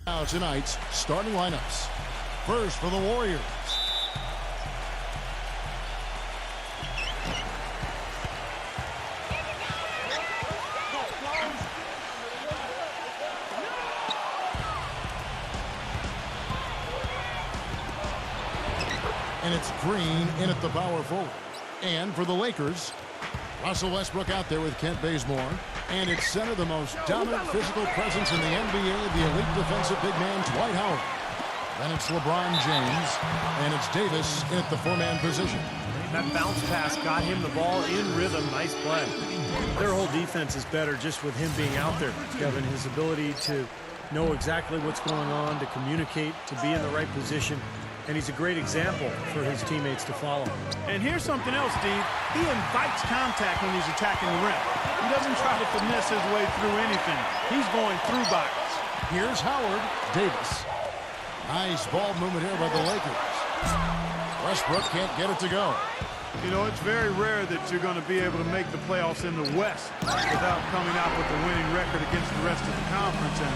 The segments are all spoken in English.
Now tonight's starting lineups. First for the Warriors. And it's Green in at the power forward. And for the Lakers, Russell Westbrook out there with Kent Bazemore. And it's center, the most dominant physical presence in the NBA, the elite defensive big man, Dwight Howard. Then it's LeBron James, and it's Davis in at the four-man position. That bounce pass got him the ball in rhythm. Nice play. Their whole defense is better just with him being out there, Kevin. His ability to know exactly what's going on, to communicate, to be in the right position. And he's a great example for his teammates to follow. And here's something else, Steve. He invites contact when he's attacking the rim. He doesn't try to finesse his way through anything. He's going through bodies. Here's Howard. Davis. Nice ball movement here by the Lakers. Westbrook can't get it to go. You know, it's very rare that you're going to be able to make the playoffs in the West without coming out with a winning record against the rest of the conference. And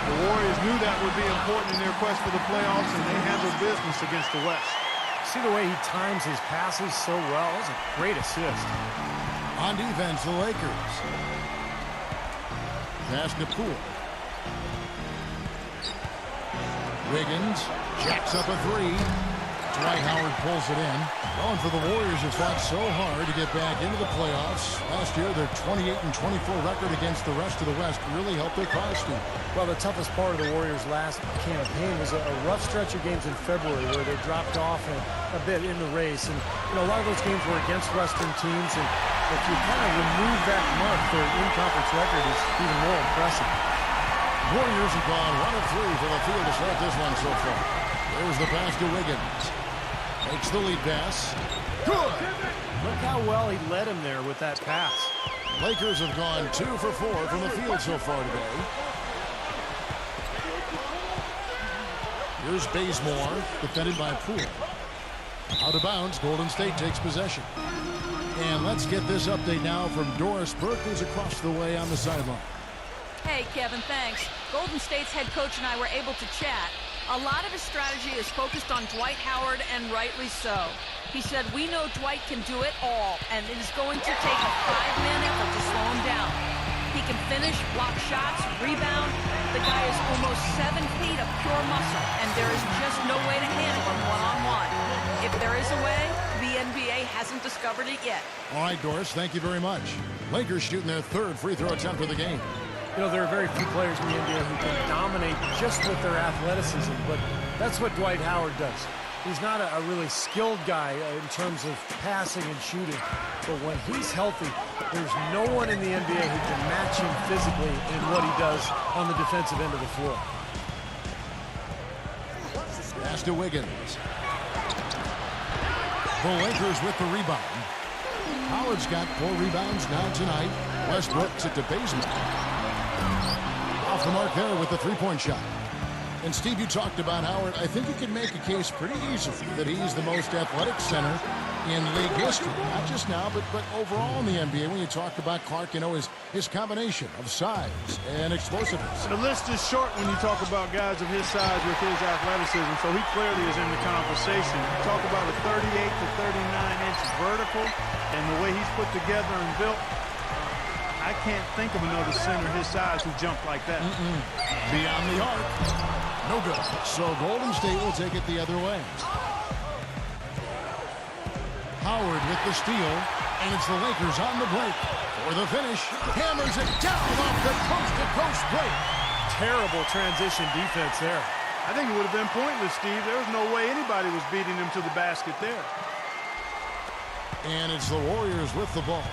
the Warriors knew that would be important in their quest for the playoffs, and they handled business against the West. See the way he times his passes so well? That's a great assist. On defense, the Lakers. Pass to Poole. Wiggins jacks up a three. Dwight Howard pulls it in. Well, and for the Warriors, have fought so hard to get back into the playoffs. Last year, their 28-24 record against the rest of the West really helped their cause, Steve. Well, the toughest part of the Warriors' last campaign was a rough stretch of games in February where they dropped off a bit in the race. And, you know, a lot of those games were against Western teams. And if you kind of remove that mark, their in-conference record is even more impressive. Warriors have gone 1 of 3 for the field to start this one so far. There's the pass to Wiggins. Makes the lead pass. Good! Look how well he led him there with that pass. Lakers have gone 2 for 4 from the field so far today. Here's Bazemore, defended by Poole. Out of bounds, Golden State takes possession. And let's get this update now from Doris Burke, who's across the way on the sideline. Hey, Kevin, thanks. Golden State's head coach and I were able to chat. A lot of his strategy is focused on Dwight Howard, and rightly so. He said, we know Dwight can do it all, and it is going to take a 5-man effort to slow him down. He can finish, block shots, rebound. The guy is almost 7 feet of pure muscle, and there is just no way to handle him one-on-one. If there is a way, the NBA hasn't discovered it yet. All right, Doris, thank you very much. Lakers shooting their 3rd free throw attempt of the game. You know, there are very few players in the NBA who can dominate just with their athleticism, but that's what Dwight Howard does. He's not a really skilled guy in terms of passing and shooting, but when he's healthy, there's no one in the NBA who can match him physically in what he does on the defensive end of the floor. Pass to Wiggins. The Lakers with the rebound. Howard's got 4 rebounds now tonight. Westbrook's it to Bazemore. Off the mark there with the three-point shot. And Steve, you talked about Howard. I think you can make a case pretty easily that he's the most athletic center in league history. Not just now, but overall in the NBA. When you talk about Clark, you know, his combination of size and explosiveness. The list is short when you talk about guys of his size with his athleticism, so he clearly is in the conversation. You talk about a 38 to 39-inch vertical and the way he's put together and built. I can't think of another center his size who jumped like that. Beyond the arc. No good. So Golden State will take it the other way. Howard with the steal, and it's the Lakers on the break. For the finish, hammers it down off the coast-to-coast break. Terrible transition defense there. I think it would have been pointless, Steve. There was no way anybody was beating him to the basket there. And it's the Warriors with the ball,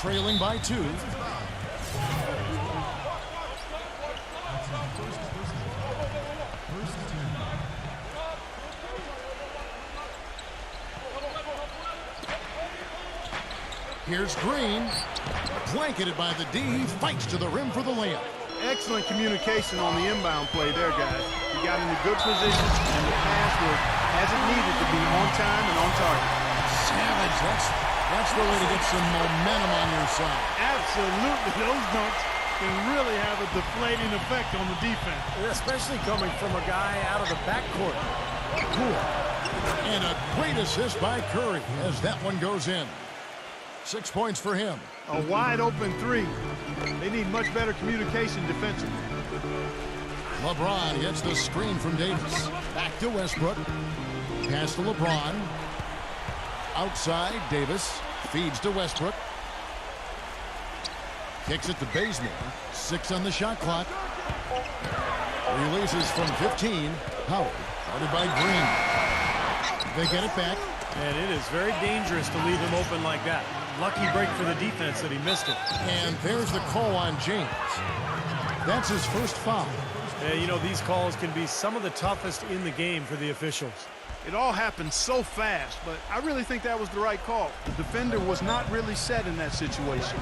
trailing by 2. Here's Green, blanketed by the D. He fights to the rim for the layup. Excellent communication on the inbound play there, guys. He got into good position, and the pass was as it needed to be on time and on target. Savage, that's the way to get some momentum on your side. Absolutely, those dunks can really have a deflating effect on the defense. Especially coming from a guy out of the backcourt. Cool. And a great assist by Curry as that one goes in. 6 points for him. A wide open three. They need much better communication defensively. LeBron gets the screen from Davis. Back to Westbrook. Pass to LeBron. Outside, Davis feeds to Westbrook. Kicks it to Bazemore. 6 on the shot clock. Releases from 15. Howard, guarded by Green. They get it back. And it is very dangerous to leave him open like that. Lucky break for the defense that he missed it. And there's the call on James. That's his first foul. Yeah, you know, these calls can be some of the toughest in the game for the officials. It all happened so fast, but I really think that was the right call. The defender was not really set in that situation.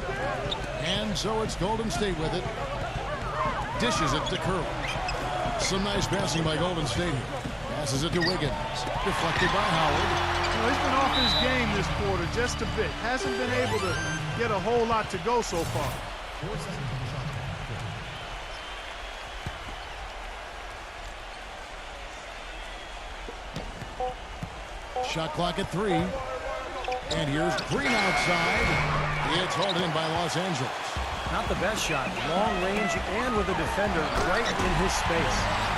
And so it's Golden State with it. Dishes it to Curry. Some nice passing by Golden State. Passes it to Wiggins. Deflected by Howard. You know, he's been off his game this quarter just a bit. Hasn't been able to get a whole lot to go so far. Shot clock at 3. And here's Green outside. It's hauled in by Los Angeles. Not the best shot. Long range and with a defender right in his space.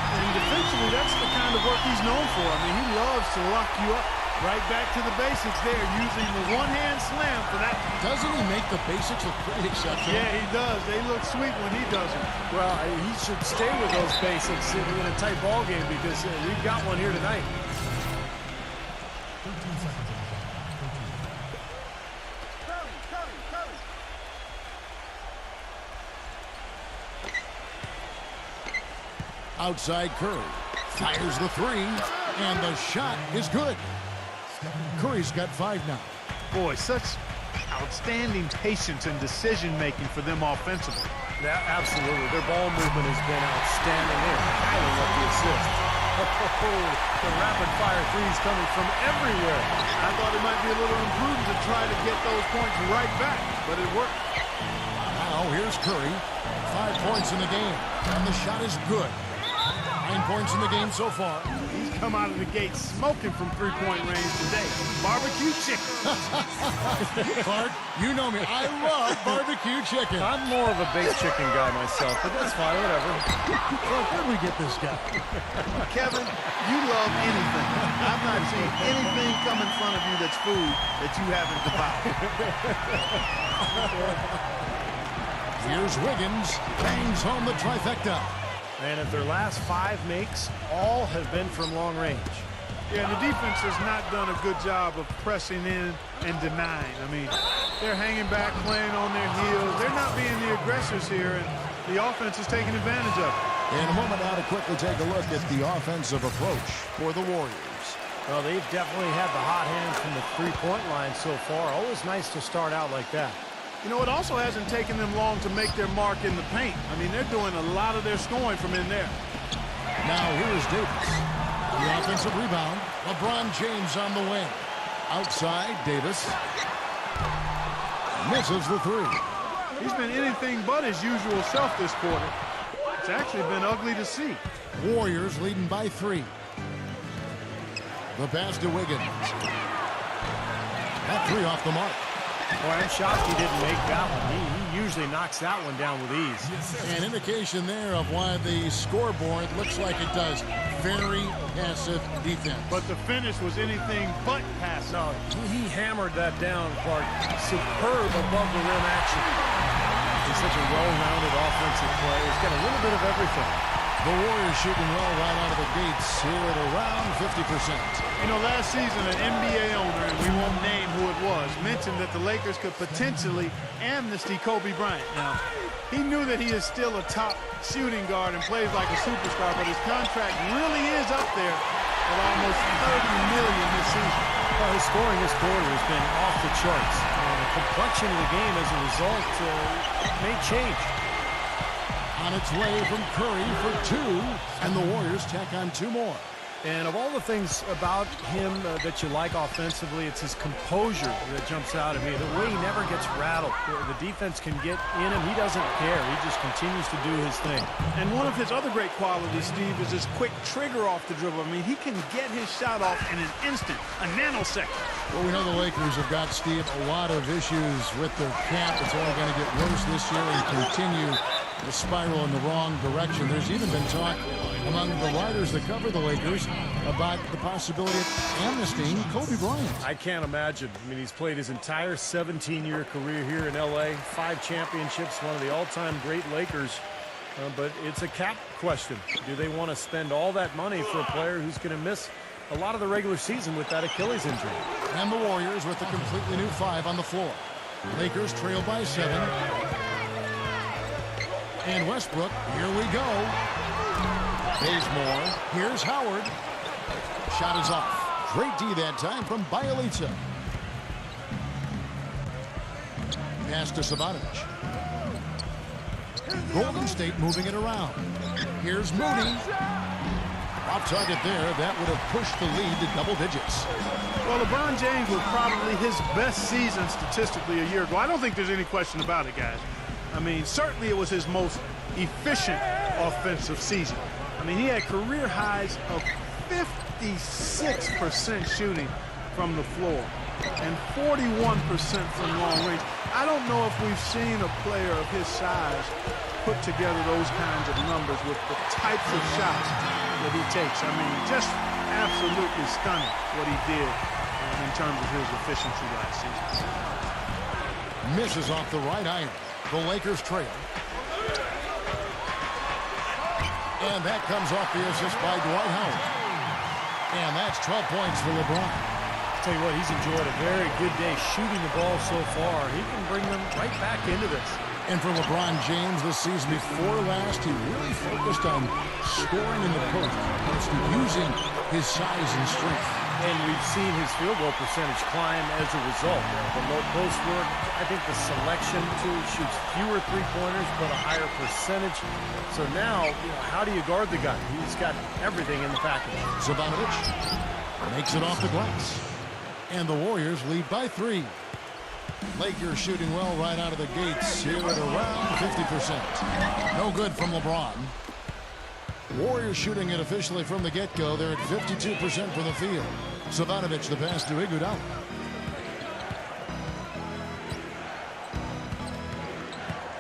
And defensively, that's the kind of work he's known for. I mean, he loves to lock you up. Right back to the basics there, using the one-hand slam for that. Doesn't he make the basics look pretty exceptional? Yeah, he does. They look sweet when he does it. Well, he should stay with those basics in a tight ball game because we've got one here tonight. Outside Curry. Fires the 3. And the shot is good. Curry's got 5 now. Boy, such outstanding patience and decision-making for them offensively. Yeah, absolutely. Their ball movement has been outstanding. They're piling up the assist. The rapid-fire threes coming from everywhere. I thought it might be a little imprudent to try to get those points right back, but it worked. Now here's Curry. 5 points in the game. And the shot is good. 9 points in the game so far. He's come out of the gate smoking from three-point range today. Barbecue chicken. Clark, you know me. I love barbecue chicken. I'm more of a baked chicken guy myself, but that's fine, whatever. Well, where did we get this guy? Kevin, you love anything. I've not seen anything come in front of you that's food that you haven't devoured. Here's Wiggins. Bangs home the trifecta. And if their last 5 makes, all have been from long range. Yeah, the defense has not done a good job of pressing in and denying. I mean, they're hanging back, playing on their heels. They're not being the aggressors here, and the offense is taking advantage of it. In a moment now to quickly take a look at the offensive approach for the Warriors. Well, they've definitely had the hot hand from the three-point line so far. Always nice to start out like that. You know, it also hasn't taken them long to make their mark in the paint. I mean, they're doing a lot of their scoring from in there. Now here is Davis. The offensive rebound. LeBron James on the wing. Outside, Davis. Misses the 3. He's been anything but his usual self this quarter. It's actually been ugly to see. Warriors leading by 3. The pass to Wiggins. That 3 off the mark. Boy, I'm shocked he didn't make that one. He usually knocks that one down with ease. An indication there of why the scoreboard looks like it does. Very passive defense. But the finish was anything but passive. No, he hammered that down, Clark. Superb above the rim action. He's such a well-rounded offensive player. He's got a little bit of everything. The Warriors shooting well right out of the gates here at around 50%. You know, last season an NBA owner, and we won't name who it was, mentioned that the Lakers could potentially amnesty Kobe Bryant. Now, he knew that he is still a top shooting guard and plays like a superstar, but his contract really is up there at almost $30 million this season. Well, his scoring this quarter has been off the charts. And the complexion of the game as a result may change. On its way from Curry for 2, and the Warriors tack on 2 more. And of all the things about him that you like offensively, it's his composure that jumps out at me. The way he never gets rattled. The defense can get in him. He doesn't care. He just continues to do his thing. And one of his other great qualities, Steve, is his quick trigger off the dribble. I mean, he can get his shot off in an instant, a nanosecond. Well, we know the Lakers have got, Steve, a lot of issues with their camp. It's only going to get worse this year and continue to spiral in the wrong direction. There's even been talk among the writers that cover the Lakers about the possibility of amnestying Kobe Bryant. I can't imagine. I mean, he's played his entire 17-year career here in L.A., 5 championships, one of the all-time great Lakers. But it's a cap question. Do they want to spend all that money for a player who's going to miss a lot of the regular season with that Achilles injury? And the Warriors with a completely new 5 on the floor. Lakers trail by 7. And Westbrook, here we go. Bazemore, here's Howard. Shot is off. Great D that time from Bjelica. Pass to Savanovic. Golden State moving it around. Here's Moody. Off target there. That would have pushed the lead to double digits. Well, LeBron James was probably his best season statistically a year ago. I don't think there's any question about it, guys. I mean, certainly it was his most efficient offensive season. I mean, he had career highs of 56% shooting from the floor and 41% from long range. I don't know if we've seen a player of his size put together those kinds of numbers with the types of shots that he takes. I mean, just absolutely stunning what he did in terms of his efficiency last season. Misses off the right iron. The Lakers trail. And that comes off the assist by Dwight Howard. And that's 12 points for LeBron. I'll tell you what, he's enjoyed a very good day shooting the ball so far. He can bring them right back into this. And for LeBron James this season before last, he really focused on scoring in the post, using his size and strength. And we've seen his field goal percentage climb as a result. The low post work, I think the selection too, shoots fewer three-pointers but a higher percentage. So now, how do you guard the guy? He's got everything in the package. Savanovic makes it off the glass. And the Warriors lead by 3. Lakers shooting well right out of the gates here at around 50%. No good from LeBron. Warriors shooting it officially from the get-go. They're at 52% from the field. Savanovic the pass to Iguodala.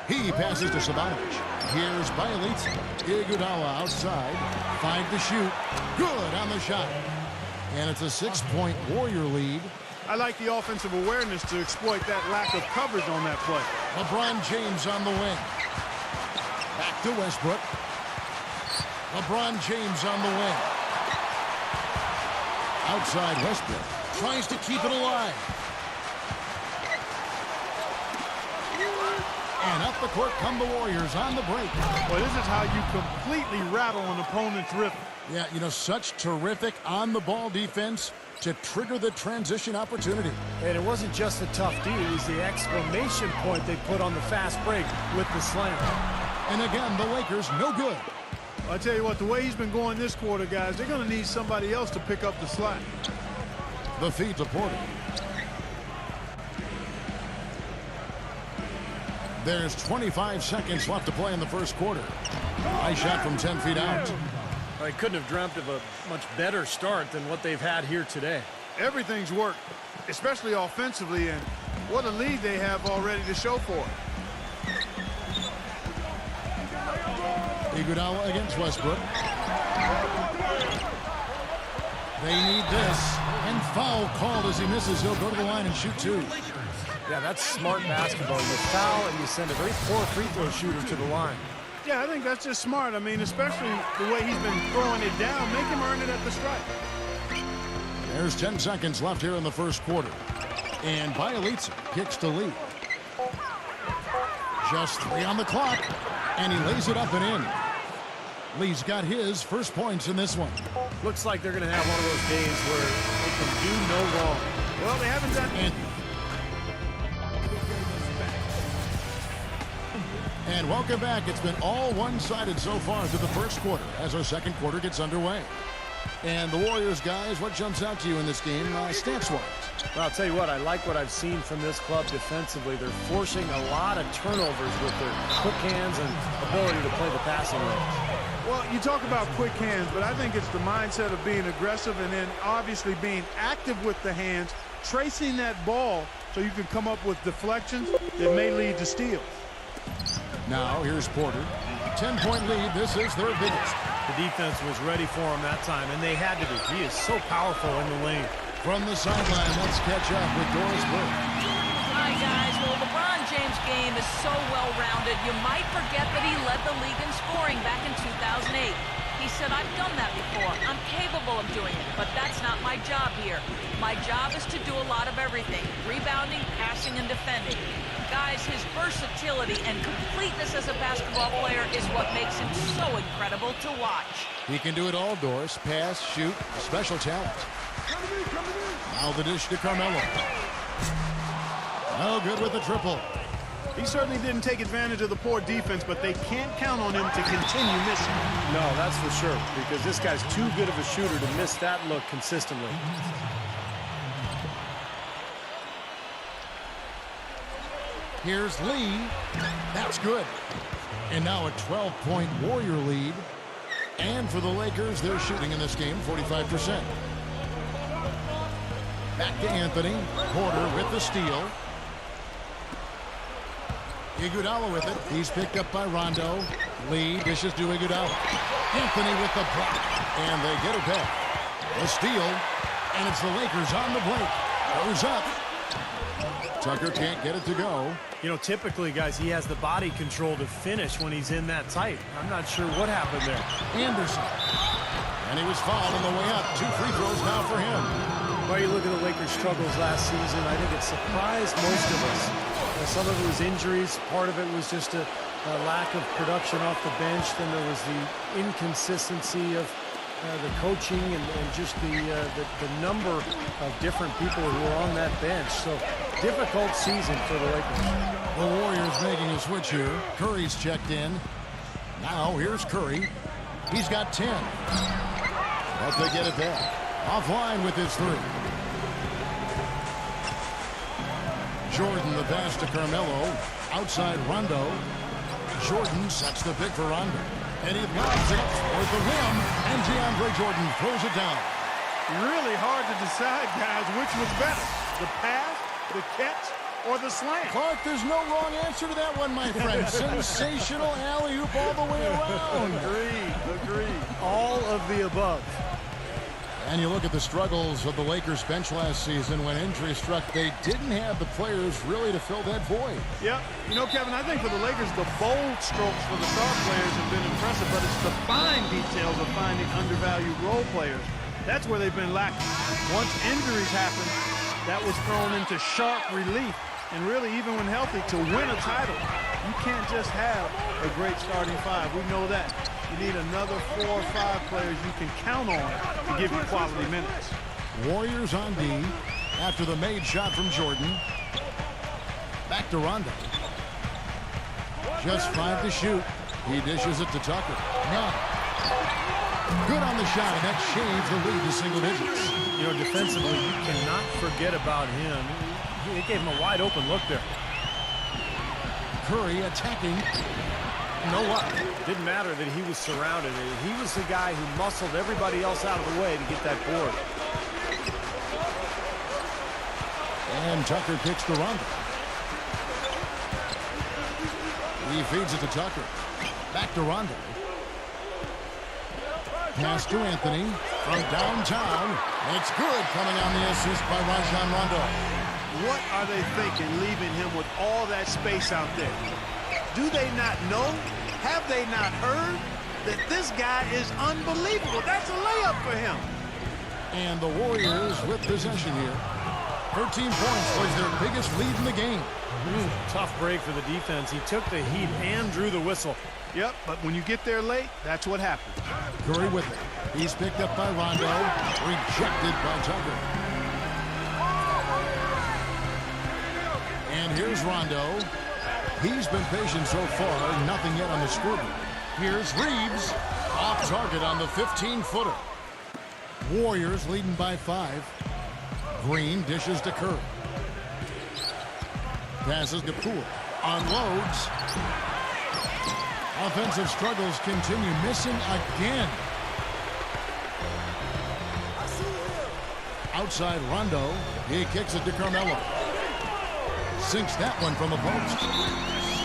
He passes to Savanovic. Here's Bjelica. Iguodala outside. 5 to shoot. Good on the shot. And it's a 6-point Warrior lead. I like the offensive awareness to exploit that lack of coverage on that play. LeBron James on the wing. Back to Westbrook. LeBron James on the wing. Outside Westbrook. Tries to keep it alive. And up the court come the Warriors on the break. Well, this is how you completely rattle an opponent's rhythm. Yeah, you know, such terrific on-the-ball defense to trigger the transition opportunity. And it wasn't just a tough D, it was the exclamation point they put on the fast break with the slam. And again, the Lakers no good. I tell you what, the way he's been going this quarter, guys, they're going to need somebody else to pick up the slack. The feed to Porter. There's 25 seconds left to play in the first quarter. Nice shot from 10 feet out. I couldn't have dreamt of a much better start than what they've had here today. Everything's worked, especially offensively, and what a lead they have already to show for it. Iguodala against Westbrook. They need this. And foul called as he misses. He'll go to the line and shoot 2. Yeah, that's smart basketball. You foul and you send a very poor free throw shooter to the line. Yeah, I think that's just smart. I mean, especially the way he's been throwing it down. Make him earn it at the stripe. There's 10 seconds left here in the first quarter. And Bjelica kicks to Lee. Just 3 on the clock. And he lays it up and in. Lee's got his first points in this one. Looks like they're going to have one of those days where they can do no wrong. Well, they haven't done... And welcome back. It's been all one-sided so far through the first quarter as our second quarter gets underway. And the Warriors, guys, what jumps out to you in this game stats-wise? Well, I'll tell you what, I like what I've seen from this club defensively. They're forcing a lot of turnovers with their quick hands and ability to play the passing range. Well, you talk about quick hands, but I think it's the mindset of being aggressive and then obviously being active with the hands, tracing that ball so you can come up with deflections that may lead to steals. Now, here's Porter. 10-point lead. This is their biggest. The defense was ready for him that time, and they had to be. He is so powerful in the lane. From the sideline, let's catch up with Doris Burke. Hi, guys. Well, LeBron James' game is so well-rounded, you might forget that he led the league in scoring back in 2008. He said, I've done that before. I'm capable of doing it, but that's not my job here. My job is to do a lot of everything, rebounding, passing, and defending. Guys, his versatility and completeness as a basketball player is what makes him so incredible to watch. He can do it all, Doris. Pass, shoot, special talent. Now the dish to Carmelo. No good with the triple. He certainly didn't take advantage of the poor defense, but they can't count on him to continue missing. No, that's for sure, because this guy's too good of a shooter to miss that look consistently. Here's Lee. That's good. And now a 12-point Warrior lead. And for the Lakers, they're shooting in this game 45%. Back to Anthony. Porter with the steal. Iguodala with it. He's picked up by Rondo. Lee dishes to Iguodala. Anthony with the block. And they get it back. The steal. And it's the Lakers on the break. Goes up. Tucker can't get it to go. You know, typically, guys, he has the body control to finish when he's in that tight. I'm not sure what happened there. Anderson. And he was fouled on the way up. 2 free throws now for him. Well, you look at the Lakers' struggles last season, I think it surprised most of us. Some of it was injuries. Part of it was just a lack of production off the bench. Then there was the inconsistency of the coaching and just the number of different people who were on that bench. So, difficult season for the Lakers. The Warriors making a switch here. Curry's checked in. Now, here's Curry. He's got 10. But they get it back. Offline with his 3. Jordan, the pass to Carmelo. Outside Rondo. Jordan sets the pick for Rondo. And he lobs it towards the rim. And DeAndre Jordan throws it down. Really hard to decide, guys, which was better. The pass, the catch, or the slam. Clark, there's no wrong answer to that one, my friend. Sensational alley-oop all the way around. Agreed. All of the above. And you look at the struggles of the Lakers bench last season when injury struck. They didn't have the players really to fill that void. Yep. You know, Kevin, I think for the Lakers, the bold strokes for the star players have been impressive, but it's the fine details of finding undervalued role players. That's where they've been lacking. Once injuries happen, that was thrown into sharp relief. And really, even when healthy, to win a title, you can't just have a great starting 5. We know that. You need another 4 or 5 players you can count on to give you quality minutes. Warriors on D after the made shot from Jordan. Back to Rondo. Just 5 to shoot. He dishes it to Tucker. None. Good on the shot, and that shaves the lead to single digits. You know, defensively, you cannot forget about him. He gave him a wide open look there. Curry attacking. No luck. Didn't matter that he was surrounded. He was the guy who muscled everybody else out of the way to get that board. And Tucker kicks to Rondo. He feeds it to Tucker. Back to Rondo. Pass to Anthony from downtown. It's good, coming on the assist by Rajon Rondo. What are they thinking, leaving him with all that space out there? Do they not know? Have they not heard that this guy is unbelievable? That's a layup for him. And the Warriors with possession here. 13 points was their biggest lead in the game. Tough break for the defense. He took the heat and drew the whistle. Yep, but when you get there late, that's what happens. Curry with it. He's picked up by Rondo. Rejected by Tucker. And here's Rondo. He's been patient so far. Nothing yet on the scoreboard. Here's Reeves. Off target on the 15-footer. Warriors leading by 5. Green dishes to Curry. Passes to Poole. Unloads. Offensive struggles continue. Missing again. Outside Rondo. He kicks it to Carmelo. Sinks that one from the post.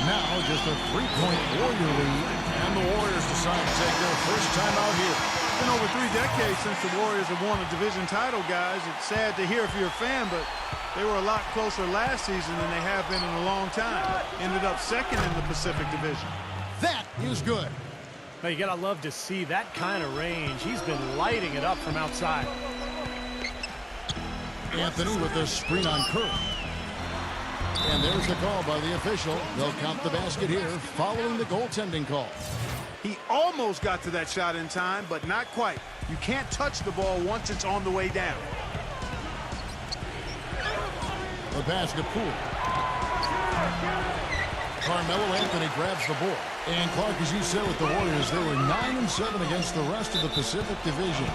Now just a 3-point Warrior lead. And the Warriors decide to take their first time out here. It's been over 3 decades since the Warriors have won a division title, guys. It's sad to hear if you're a fan, but they were a lot closer last season than they have been in a long time. Ended up second in the Pacific Division. That is good. Now you gotta love to see that kind of range. He's been lighting it up from outside. Anthony with the screen on Curry. And there's the call by the official. They'll count the basket here following the goaltending call. He almost got to that shot in time, but not quite. You can't touch the ball once it's on the way down. The pass to Poole. Carmelo Anthony grabs the ball. And Clark, as you said with the Warriors, they were 9-7 against the rest of the Pacific Division.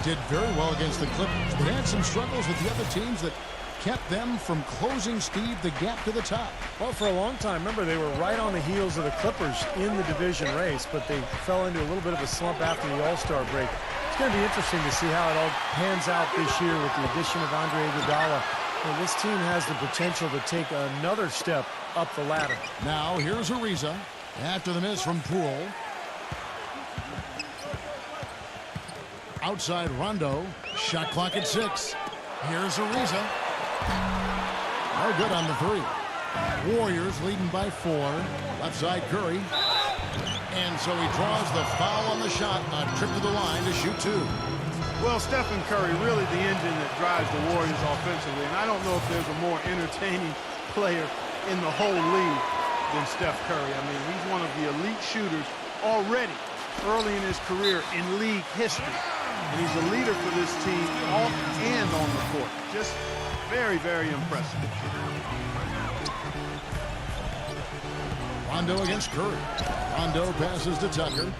Did very well against the Clippers, but had some struggles with the other teams that kept them from closing, Steve, the gap to the top. Well, for a long time, remember, they were right on the heels of the Clippers in the division race, but they fell into a little bit of a slump after the All-Star break. It's going to be interesting to see how it all pans out this year with the addition of Andre Iguodala. And this team has the potential to take another step up the ladder. Now, here's Ariza after the miss from Poole. Outside Rondo. Shot clock at 6. Here's Ariza. No good on the 3. Warriors leading by 4. Left side Curry. And so he draws the foul on the shot. A trip to the line to shoot 2. Well, Stephen Curry, really the engine that drives the Warriors offensively. And I don't know if there's a more entertaining player in the whole league than Steph Curry. I mean, he's one of the elite shooters already early in his career in league history. And he's a leader for this team off and on the court. Just very, very impressive. Rondo against Curry. Rondo passes to Tucker.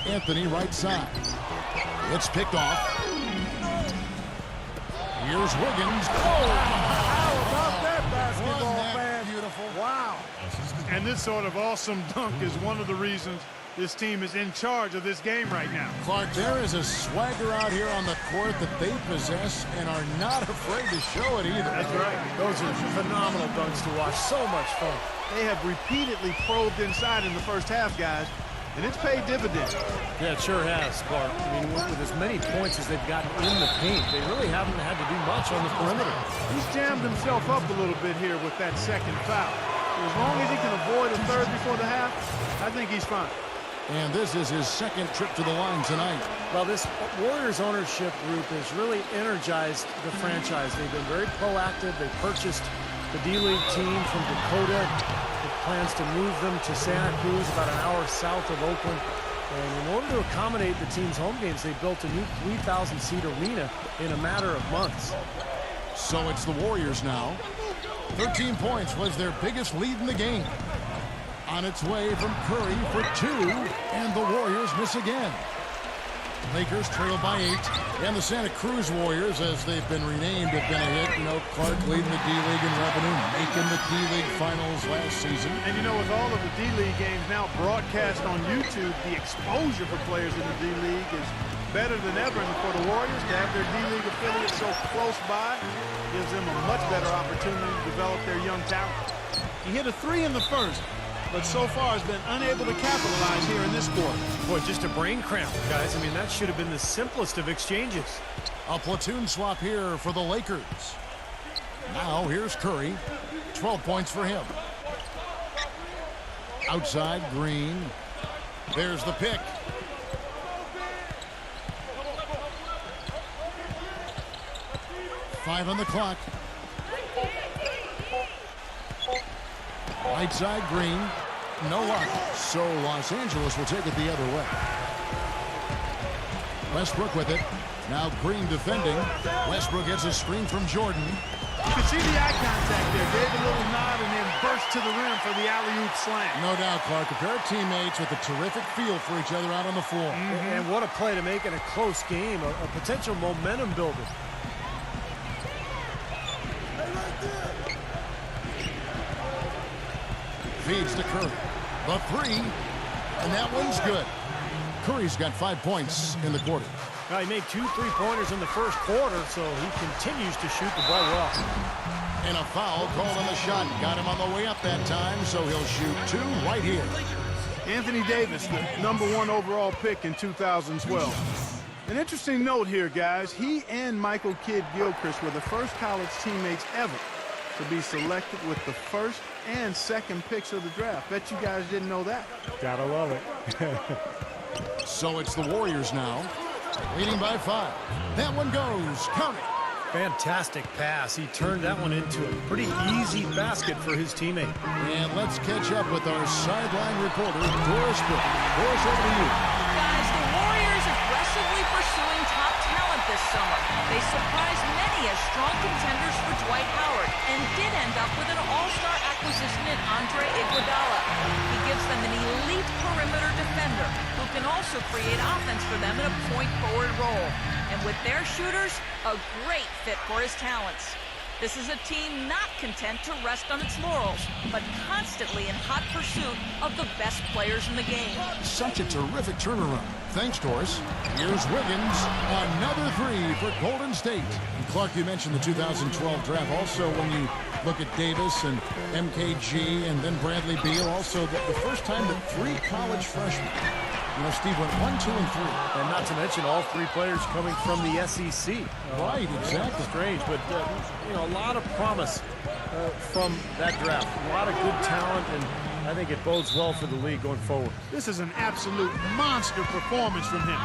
Anthony right side. It's picked off. Here's Wiggins. Oh, how about that basketball, Wasn't that man? beautiful? Wow. And this sort of awesome dunk is one of the reasons this team is in charge of this game right now. Clark, there is a swagger out here on the court that they possess and are not afraid to show it either. That's right. Those are phenomenal dunks to watch. So much fun. They have repeatedly probed inside in the first half, guys, and it's paid dividends. Yeah, it sure has, Clark. I mean, with as many points as they've gotten in the paint, they really haven't had to do much on the perimeter. He's jammed himself up a little bit here with that second foul. As long as he can avoid a third before the half, I think he's fine. And this is his second trip to the line tonight. Well, this Warriors ownership group has really energized the franchise. They've been very proactive. They purchased the D-League team from Dakota. It plans to move them to Santa Cruz, about an hour south of Oakland. And in order to accommodate the team's home games, they built a new 3,000-seat arena in a matter of months. So it's the Warriors now. 13 points was their biggest lead in the game. On its way from Curry for 2, and the Warriors miss again. Lakers trail by 8, and the Santa Cruz Warriors, as they've been renamed, have been a hit. You know, Clark leading the D-League in revenue, making the D-League finals last season. And you know, with all of the D-League games now broadcast on YouTube, the exposure for players in the D-League is better than ever. And for the Warriors to have their D-League affiliate so close by gives them a much better opportunity to develop their young talent. He hit a 3 in the first, but so far has been unable to capitalize here in this quarter. Boy, just a brain cramp, guys. I mean, that should have been the simplest of exchanges. A platoon swap here for the Lakers. Now here's Curry. 12 points for him. Outside, Green. There's the pick. Five on the clock. Right side, Green. No luck. So Los Angeles will take it the other way. Westbrook with it. Now Green defending. Westbrook gets a screen from Jordan. You can see the eye contact there. Gave a little nod and then burst to the rim for the alley-oop slam. No doubt, Clark. A pair of teammates with a terrific feel for each other out on the floor. And what a play to make in a close game, a potential momentum builder. Feeds to Curry. The three, and that one's good. Curry's got 5 points in the quarter. Well, he made 2 3-pointers in the first quarter, so he continues to shoot the ball well. And a foul called on the shot. Got him on the way up that time, so he'll shoot 2 right here. Anthony Davis, the #1 overall pick in 2012. An interesting note here, guys. He and Michael Kidd-Gilchrist were the first college teammates ever to be selected with the first and second picks of the draft. Bet you guys didn't know that. Gotta love it. So it's the Warriors now, leading by 5. That one goes. Count it. Fantastic pass. He turned that one into a pretty easy basket for his teammate. And let's catch up with our sideline reporter, Doris Burke. Doris, over to you. Guys, the Warriors aggressively pursuing top talent this summer. They surprised many as strong contenders for Dwight Howard and did end up with an all-star acquisition in Andre Iguodala. He gives them an elite perimeter defender who can also create offense for them in a point-forward role. And with their shooters, a great fit for his talents. This is a team not content to rest on its laurels, but constantly in hot pursuit of the best players in the game. Such a terrific turnaround. Thanks, Doris. Here's Wiggins. Another 3 for Golden State. And Clark, you mentioned the 2012 draft. Also, when you look at Davis and MKG and then Bradley Beal, also the first time that 3 college freshmen, Steve, went 1, 2, and 3. And not to mention all 3 players coming from the SEC. Right, exactly. Strange, but, a lot of promise from that draft. A lot of good talent, and I think it bodes well for the league going forward. This is an absolute monster performance from him.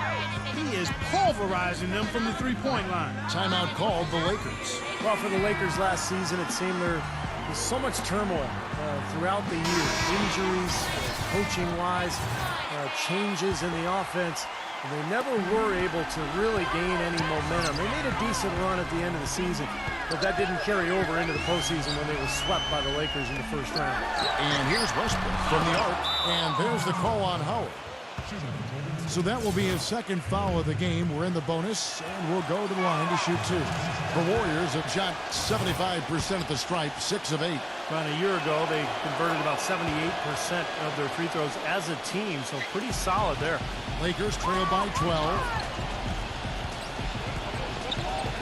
He is pulverizing them from the three-point line. Timeout called the Lakers. Well, for the Lakers last season, it seemed there was so much turmoil throughout the year. Injuries, coaching-wise, changes in the offense. And they never were able to really gain any momentum. They made a decent run at the end of the season, but that didn't carry over into the postseason when they were swept by the Lakers in the first round. And here's Westbrook from the arc, and there's the call on Howard. So that will be his second foul of the game. We're in the bonus, and we'll go to the line to shoot 2. The Warriors have shot 75% at the stripe, 6 of 8. About a year ago, they converted about 78% of their free throws as a team, so pretty solid there. Lakers trail by 12.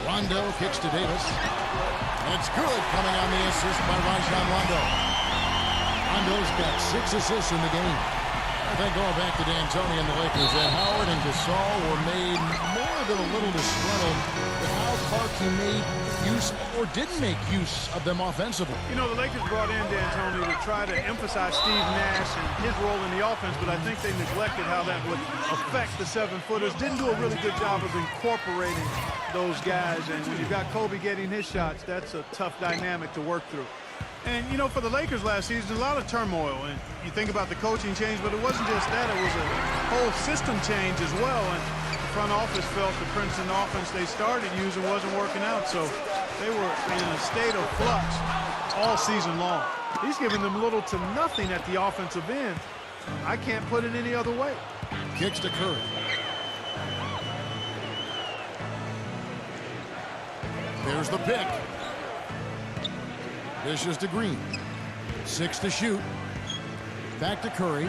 Rondo kicks to Davis. And it's good, coming on the assist by Rajon Rondo. Rondo's got 6 assists in the game. I think going back to D'Antoni and the Lakers, that Howard and Gasol were made more than a little disgruntled with how Clark he made use or didn't make use of them offensively. The Lakers brought in D'Antoni to try to emphasize Steve Nash and his role in the offense, but I think they neglected how that would affect the 7-footers. Didn't do a really good job of incorporating those guys, and when you've got Kobe getting his shots, that's a tough dynamic to work through. And, for the Lakers last season, a lot of turmoil. And you think about the coaching change, but it wasn't just that. It was a whole system change as well. And the front office felt the Princeton offense they started using wasn't working out. So they were in a state of flux all season long. He's giving them little to nothing at the offensive end. I can't put it any other way. Kicks to Curry. There's the pick. Dishes to Green. 6 to shoot. Back to Curry.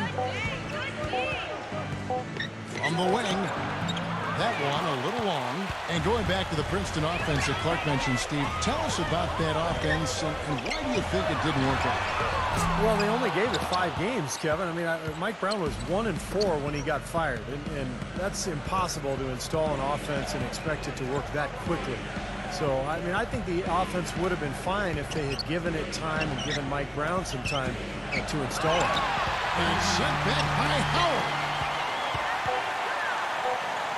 From the wing. That one a little long. And going back to the Princeton offense that Clark mentioned, Steve, tell us about that offense and why do you think it didn't work out? Well, they only gave it 5 games, Kevin. I mean, Mike Brown was 1-4 when he got fired. And that's impossible to install an offense and expect it to work that quickly. So, I think the offense would have been fine if they had given it time and given Mike Brown some time to install it. And sent back by Howard.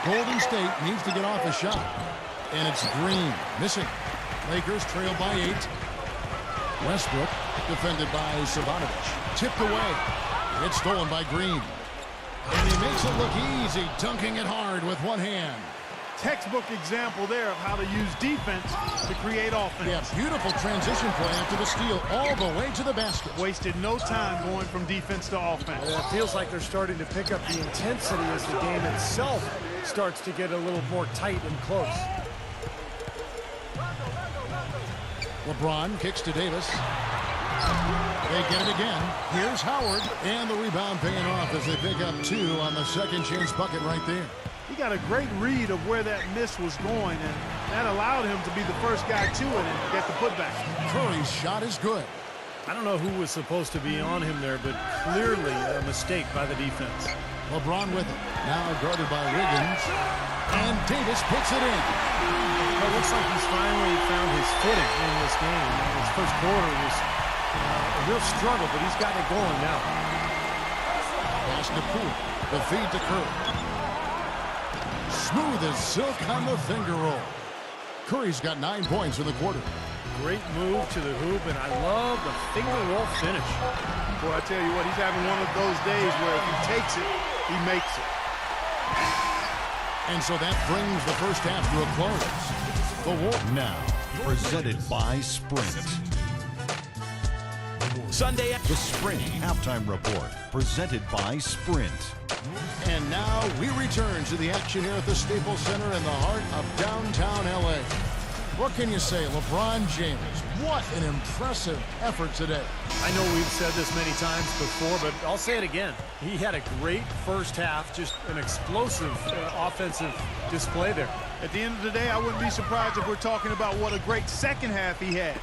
Golden State needs to get off a shot. And it's Green missing. Lakers trail by 8. Westbrook defended by Savanovic. Tipped away. It's stolen by Green. And he makes it look easy, dunking it hard with one hand. Textbook example there of how to use defense to create offense. Yeah, beautiful transition play after the steal all the way to the basket. Wasted no time going from defense to offense. It feels like they're starting to pick up the intensity as the game itself starts to get a little more tight and close. LeBron kicks to Davis. They get it again. Here's Howard, and the rebound paying off as they pick up 2 on the second chance bucket right there. He got a great read of where that miss was going, and that allowed him to be the first guy to it and get the putback. Curry's shot is good. I don't know who was supposed to be on him there, but clearly a mistake by the defense. LeBron with it. Now guarded by Wiggins. And Davis puts it in. It looks like he's finally found his footing in this game. His first quarter was a real struggle, but he's got it going now. Pass to Poole. The feed to Curry. Smooth as silk on the finger roll. Curry's got 9 points in the quarter. Great move to the hoop, and I love the finger roll finish. Boy, I tell you what, he's having one of those days where if he takes it, he makes it. And so that brings the first half to a close. The War Now, presented by Sprint. Sunday, the Sprint Halftime Report, presented by Sprint. And now we return to the action here at the Staples Center in the heart of downtown L.A. What can you say, LeBron James? What an impressive effort today. I know we've said this many times before, but I'll say it again. He had a great first half, just an explosive offensive display there. At the end of the day, I wouldn't be surprised if we're talking about what a great second half he had.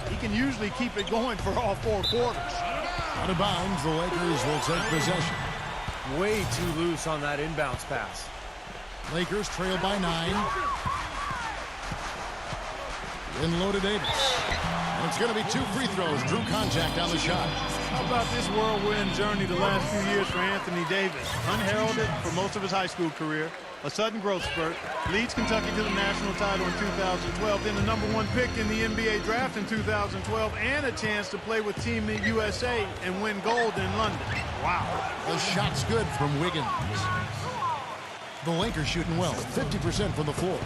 He can usually keep it going for all 4 quarters. Out of bounds, the Lakers will take possession. Way too loose on that inbounds pass. Lakers trail by 9. In low to Davis. And it's going to be 2 free throws. Drew contact on the shot. How about this whirlwind journey the last few years for Anthony Davis? Unheralded for most of his high school career. A sudden growth spurt. Leads Kentucky to the national title in 2012. Then the #1 pick in the NBA draft in 2012. And a chance to play with Team USA and win gold in London. Wow. The shot's good from Wiggins. The Lakers shooting well. 50% from the floor.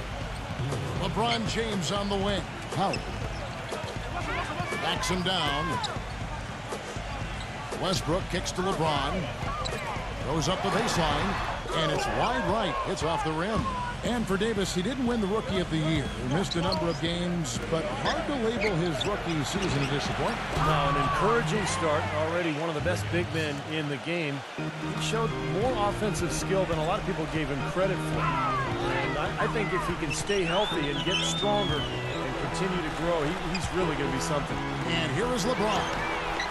LeBron James on the wing. Howard backs him down. Westbrook kicks to LeBron. Goes up the baseline. And it's wide right. It's off the rim. And for Davis, he didn't win the Rookie of the Year. He missed a number of games, but hard to label his rookie season a disappointment. Now, an encouraging start. Already one of the best big men in the game. He showed more offensive skill than a lot of people gave him credit for. And I think if he can stay healthy and get stronger and continue to grow, he's really going to be something. And here is LeBron.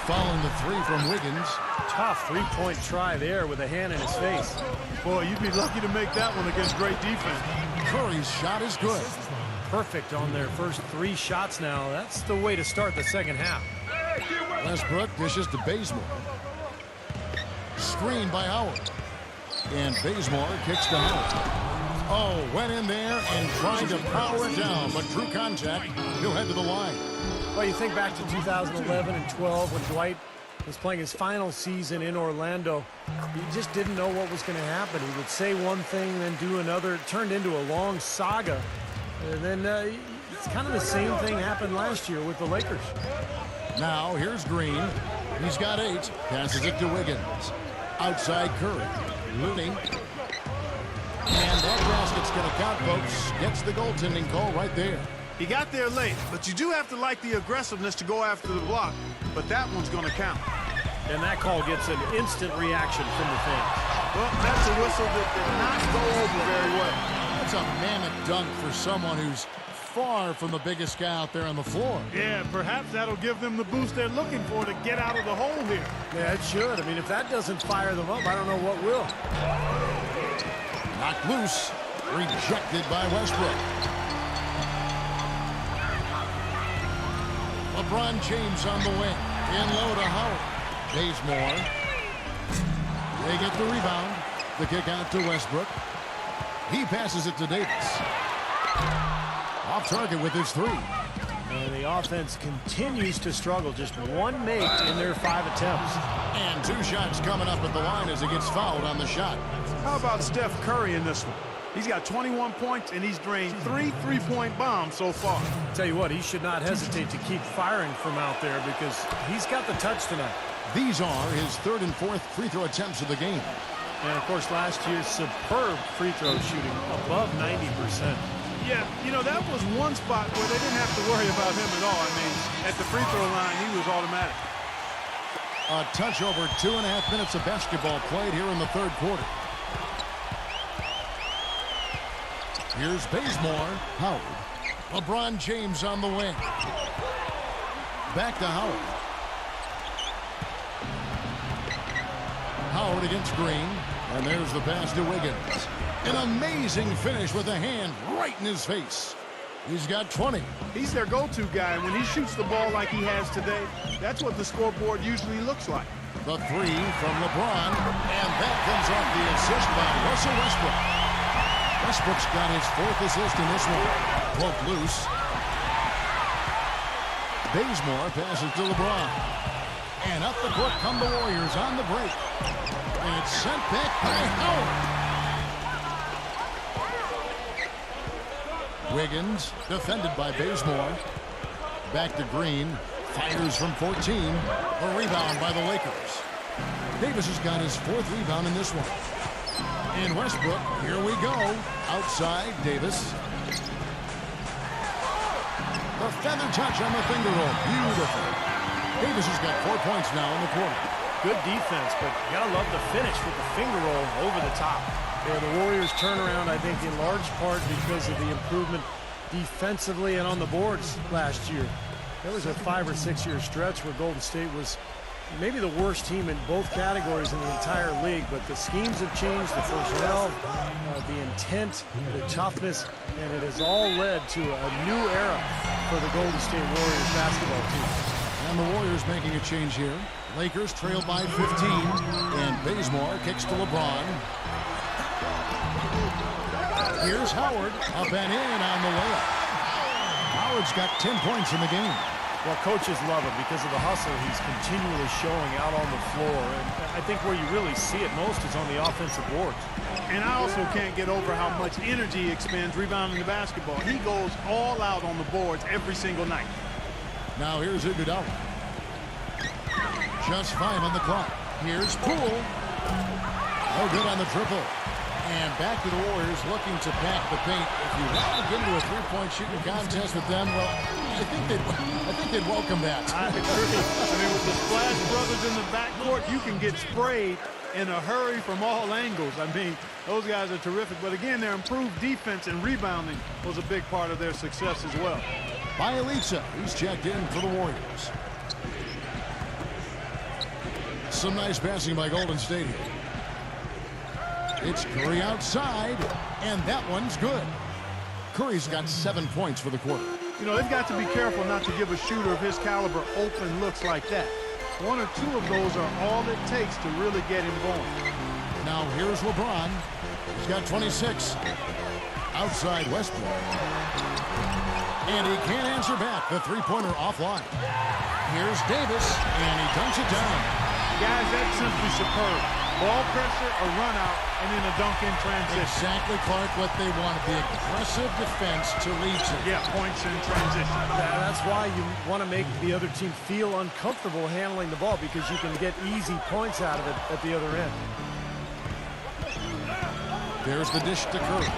Following the 3 from Wiggins. Tough three-point try there with a hand in his face. Boy, you'd be lucky to make that one against great defense. Curry's shot is good. Perfect on their first 3 shots now. That's the way to start the second half. Westbrook dishes to Bazemore. Screen by Howard. And Bazemore kicks to Howard. Oh, went in there and tried to power it down, but drew contact. He'll head to the line. Well, you think back to 2011 and 12 when Dwight was playing his final season in Orlando. He just didn't know what was going to happen. He would say one thing, then do another. It turned into a long saga. And then it's kind of the same thing happened last year with the Lakers. Now, here's Green. He's got 8. Passes it to Wiggins. Outside Curry. Looney. And that basket's going to count, folks. Gets the goaltending call right there. He got there late, but you do have to like the aggressiveness to go after the block. But that one's going to count. And that call gets an instant reaction from the fans. Well, that's a whistle that did not go over very well. That's a mammoth dunk for someone who's far from the biggest guy out there on the floor. Yeah, perhaps that'll give them the boost they're looking for to get out of the hole here. Yeah, it should. I mean, if that doesn't fire them up, I don't know what will. Knocked loose. Rejected by Westbrook. LeBron James on the wing. In low to Howard. Bazemore. They get the rebound. The kick out to Westbrook. He passes it to Davis. Off target with his 3. And the offense continues to struggle. Just 1 make in their 5 attempts. And 2 shots coming up at the line as he gets fouled on the shot. How about Steph Curry in this one? He's got 21 points, and he's drained 3 3-point bombs so far. Tell you what, he should not hesitate to keep firing from out there because he's got the touch tonight. These are his third and fourth free throw attempts of the game. And, of course, last year's superb free throw shooting, above 90%. Yeah, you know, that was one spot where they didn't have to worry about him at all. I mean, at the free throw line, he was automatic. A touch over 2.5 minutes of basketball played here in the third quarter. Here's Bazemore. Howard. LeBron James on the wing. Back to Howard. Howard against Green. And there's the pass to Wiggins. An amazing finish with a hand right in his face. He's got 20. He's their go-to guy, and when he shoots the ball like he has today, that's what the scoreboard usually looks like. The three from LeBron, and that comes off the assist by Russell Westbrook. Westbrook's got his fourth assist in this one. Broke loose. Bazemore passes to LeBron. And up the court come the Warriors on the break. And it's sent back by Howard. Wiggins, defended by Bazemore. Back to Green. Fires from 14. A rebound by the Lakers. Davis has got his fourth rebound in this one. And Westbrook, here we go. Outside, Davis. The feather touch on the finger roll. Beautiful. Davis has got 4 points now in the quarter. Good defense, but you gotta love the finish with the finger roll over the top. Yeah, the Warriors turnaround, I think, in large part because of the improvement defensively and on the boards last year. There was a 5 or 6 year stretch where Golden State was maybe the worst team in both categories in the entire league, but the schemes have changed, the personnel, the intent, the toughness, and it has all led to a new era for the Golden State Warriors basketball team. And the Warriors making a change here. Lakers trailed by 15, and Bazemore kicks to LeBron. Here's Howard, up and in on the layup. Howard's got 10 points in the game. Well, coaches love him because of the hustle he's continually showing out on the floor. And I think where you really see it most is on the offensive boards. And I also can't get over how much energy he expends rebounding the basketball. He goes all out on the boards every single night. Now here's Iguodala. Just 5 on the clock. Here's Poole. No good on the triple. And back to the Warriors looking to pack the paint. If you want to get into a three-point shooting contest with them, well, I think they'd welcome that. I agree. I mean, with the Splash Brothers in the backcourt, you can get sprayed in a hurry from all angles. I mean, those guys are terrific. But again, their improved defense and rebounding was a big part of their success as well. Bielitsa, he's checked in for the Warriors. Some nice passing by Golden State here. It's Curry outside, and that one's good. Curry's got 7 points for the quarter. You know, they've got to be careful not to give a shooter of his caliber open looks like that. 1 or 2 of those are all it takes to really get him going. Now here's LeBron. He's got 26. Outside Westbrook. And he can't answer back. The three-pointer offline. Here's Davis, and he dunks it down. Guys, that's simply superb. Ball pressure, a run out, and then a dunk in transition. Exactly, Clark, what they wanted. The aggressive defense to lead to. Yeah, points in transition. That's why you want to make the other team feel uncomfortable handling the ball because you can get easy points out of it at the other end. There's the dish to Curry.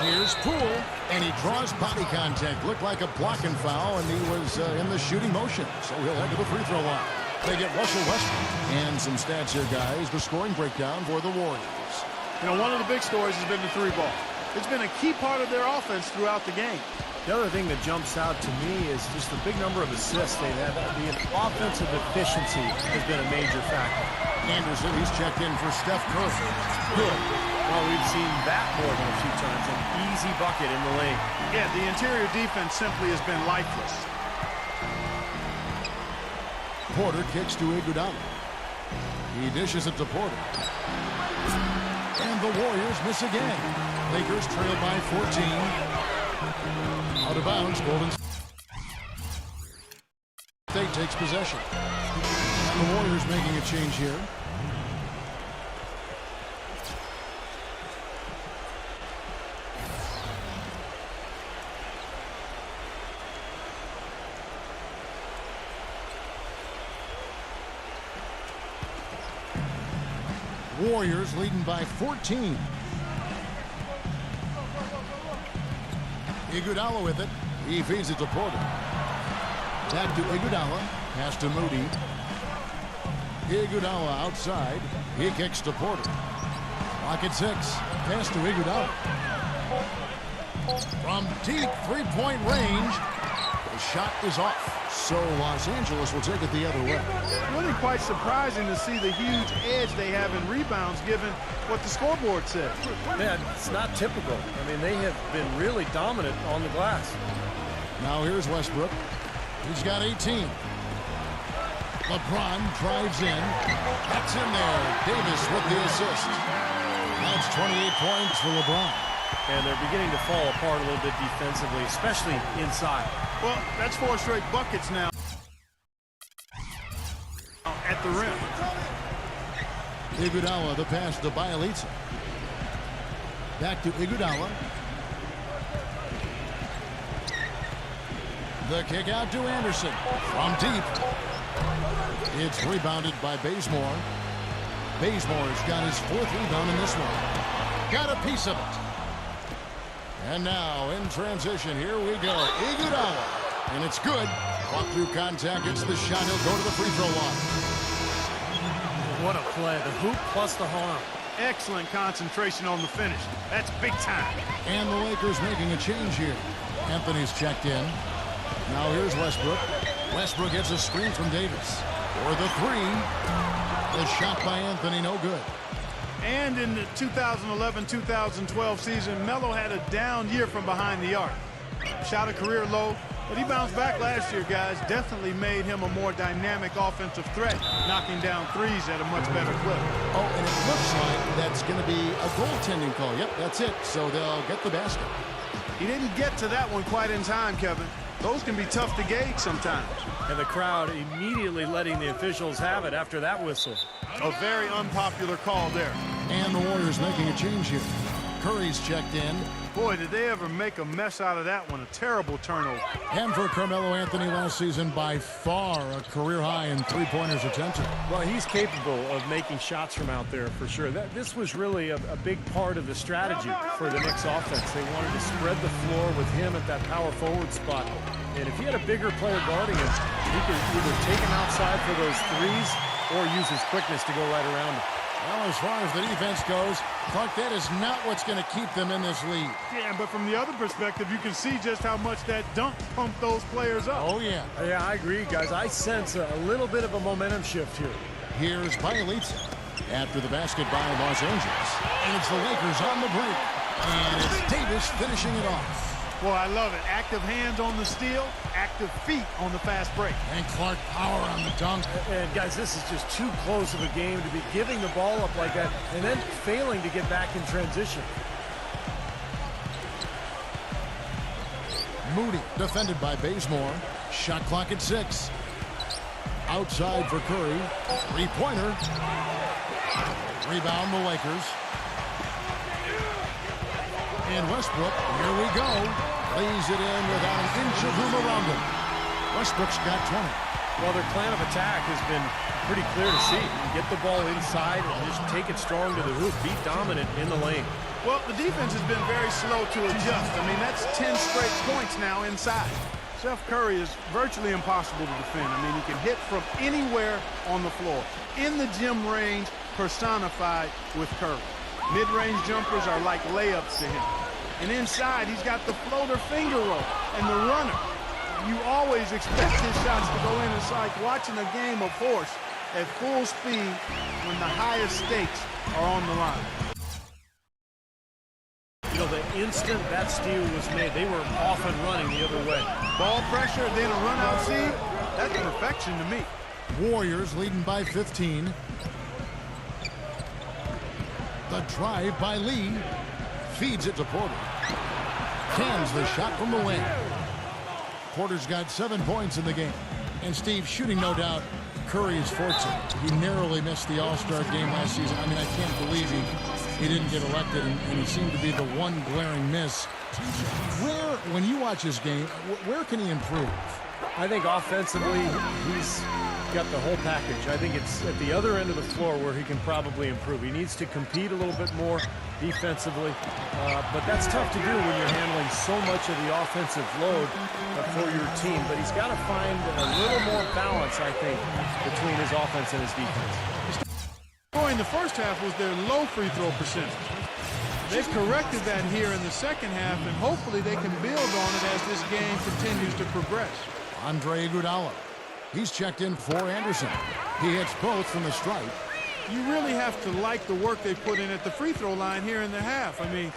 Here's Poole, and he draws body contact. Looked like a blocking foul, and he was in the shooting motion. So he'll head to the free throw line. They get Russell Westbrook. And some stats here, guys. The scoring breakdown for the Warriors. You know, one of the big stories has been the three ball. It's been a key part of their offense throughout the game. The other thing that jumps out to me is just the big number of assists they've had. The offensive efficiency has been a major factor. Anderson, he's checked in for Steph Curry. Good. Well, we've seen that more than a few times. An easy bucket in the lane. Yeah, the interior defense simply has been lifeless. Porter kicks to Iguodala. He dishes it to Porter. And the Warriors miss again. Lakers trail by 14. Out of bounds, Golden State takes possession. And the Warriors making a change here. Warriors leading by 14. Iguodala with it. He feeds it to Porter. Back to Iguodala. Pass to Moody. Iguodala outside. He kicks to Porter. Clock at 6. Pass to Iguodala. From deep three-point range. The shot is off. So Los Angeles will take it the other way. Really quite surprising to see the huge edge they have in rebounds given what the scoreboard said. Man, it's not typical. I mean, they have been really dominant on the glass. Now here's Westbrook. He's got 18. LeBron drives in. That's in there. Davis with the assist. That's 28 points for LeBron. And they're beginning to fall apart a little bit defensively, especially inside. Well, that's 4 straight buckets now at the rim. Iguodala, the pass to Bielitsa. Back to Iguodala. The kick out to Anderson. From deep. It's rebounded by Bazemore. Bazemore's got his 4th rebound in this one. Got a piece of it. And now in transition, here we go. Iguodala. And it's good. Walk through contact, gets the shot. He'll go to the free throw line. What a play. The hoop plus the harm. Excellent concentration on the finish. That's big time. And the Lakers making a change here. Anthony's checked in. Now here's Westbrook. Westbrook gets a screen from Davis. For the 3. The shot by Anthony, no good. And in the 2011-2012 season, Melo had a down year from behind the arc. Shot a career low, but he bounced back last year, guys. Definitely made him a more dynamic offensive threat, knocking down threes at a much better clip. Oh, and it looks like that's going to be a goaltending call. Yep, that's it. So they'll get the basket. He didn't get to that one quite in time, Kevin. Those can be tough to gauge sometimes. And the crowd immediately letting the officials have it after that whistle. A very unpopular call there. And the Warriors making a change here. Curry's checked in. Boy, did they ever make a mess out of that one. A terrible turnover. And for Carmelo Anthony last season, by far a career high in three-pointers attempted. Well, he's capable of making shots from out there for sure. This was really a big part of the strategy for the Knicks offense. They wanted to spread the floor with him at that power forward spot. And if he had a bigger player guarding him, he could either take him outside for those threes or use his quickness to go right around him. Well, as far as the defense goes, Clark, that is not what's going to keep them in this lead. Yeah, but from the other perspective, you can see just how much that dunk pumped those players up. Oh, yeah. Yeah, I agree, guys. I sense a little bit of a momentum shift here. Here's Bielitsa after the basket by Los Angeles. And it's the Lakers on the break. And it's Davis finishing it off. Well, I love it. Active hands on the steal, active feet on the fast break. And Clark power on the dunk. And guys, this is just too close of a game to be giving the ball up like that and then failing to get back in transition. Moody defended by Bazemore. Shot clock at 6. Outside for Curry. Three-pointer. Rebound the Lakers. And Westbrook, here we go. Lays it in without an inch of room around him. Westbrook's got 20. Well, their plan of attack has been pretty clear to see. Get the ball inside and just take it strong to the hoop. Be dominant in the lane. Well, the defense has been very slow to adjust. I mean, that's 10 straight points now inside. Steph Curry is virtually impossible to defend. I mean, he can hit from anywhere on the floor. In the gym range, personified with Curry. Mid-range jumpers are like layups to him. And inside, he's got the floater finger roll and the runner. You always expect his shots to go in. It's like watching a game of horse at full speed when the highest stakes are on the line. You know, the instant that steal was made, they were off and running the other way. Ball pressure, then a run-out seed. That's perfection to me. Warriors leading by 15. The drive by Lee. Feeds it to Porter. Cans the shot from the wing. Porter's got 7 points in the game. And Steve, shooting no doubt Curry's fortune. He narrowly missed the All-Star game last season. I mean, I can't believe he didn't get elected, and he seemed to be the one glaring miss. When you watch his game, where can he improve? I think offensively, got the whole package. I think it's at the other end of the floor where he can probably improve. He needs to compete a little bit more defensively, but that's tough to do when you're handling so much of the offensive load for your team. But he's got to find a little more balance, I think, between his offense and his defense. In the first half was their low free throw percentage. They've corrected that here in the second half, and hopefully they can build on it as this game continues to progress. Andre Iguodala. He's checked in for Anderson. He hits both from the stripe. You really have to like the work they put in at the free throw line here in the half. I mean,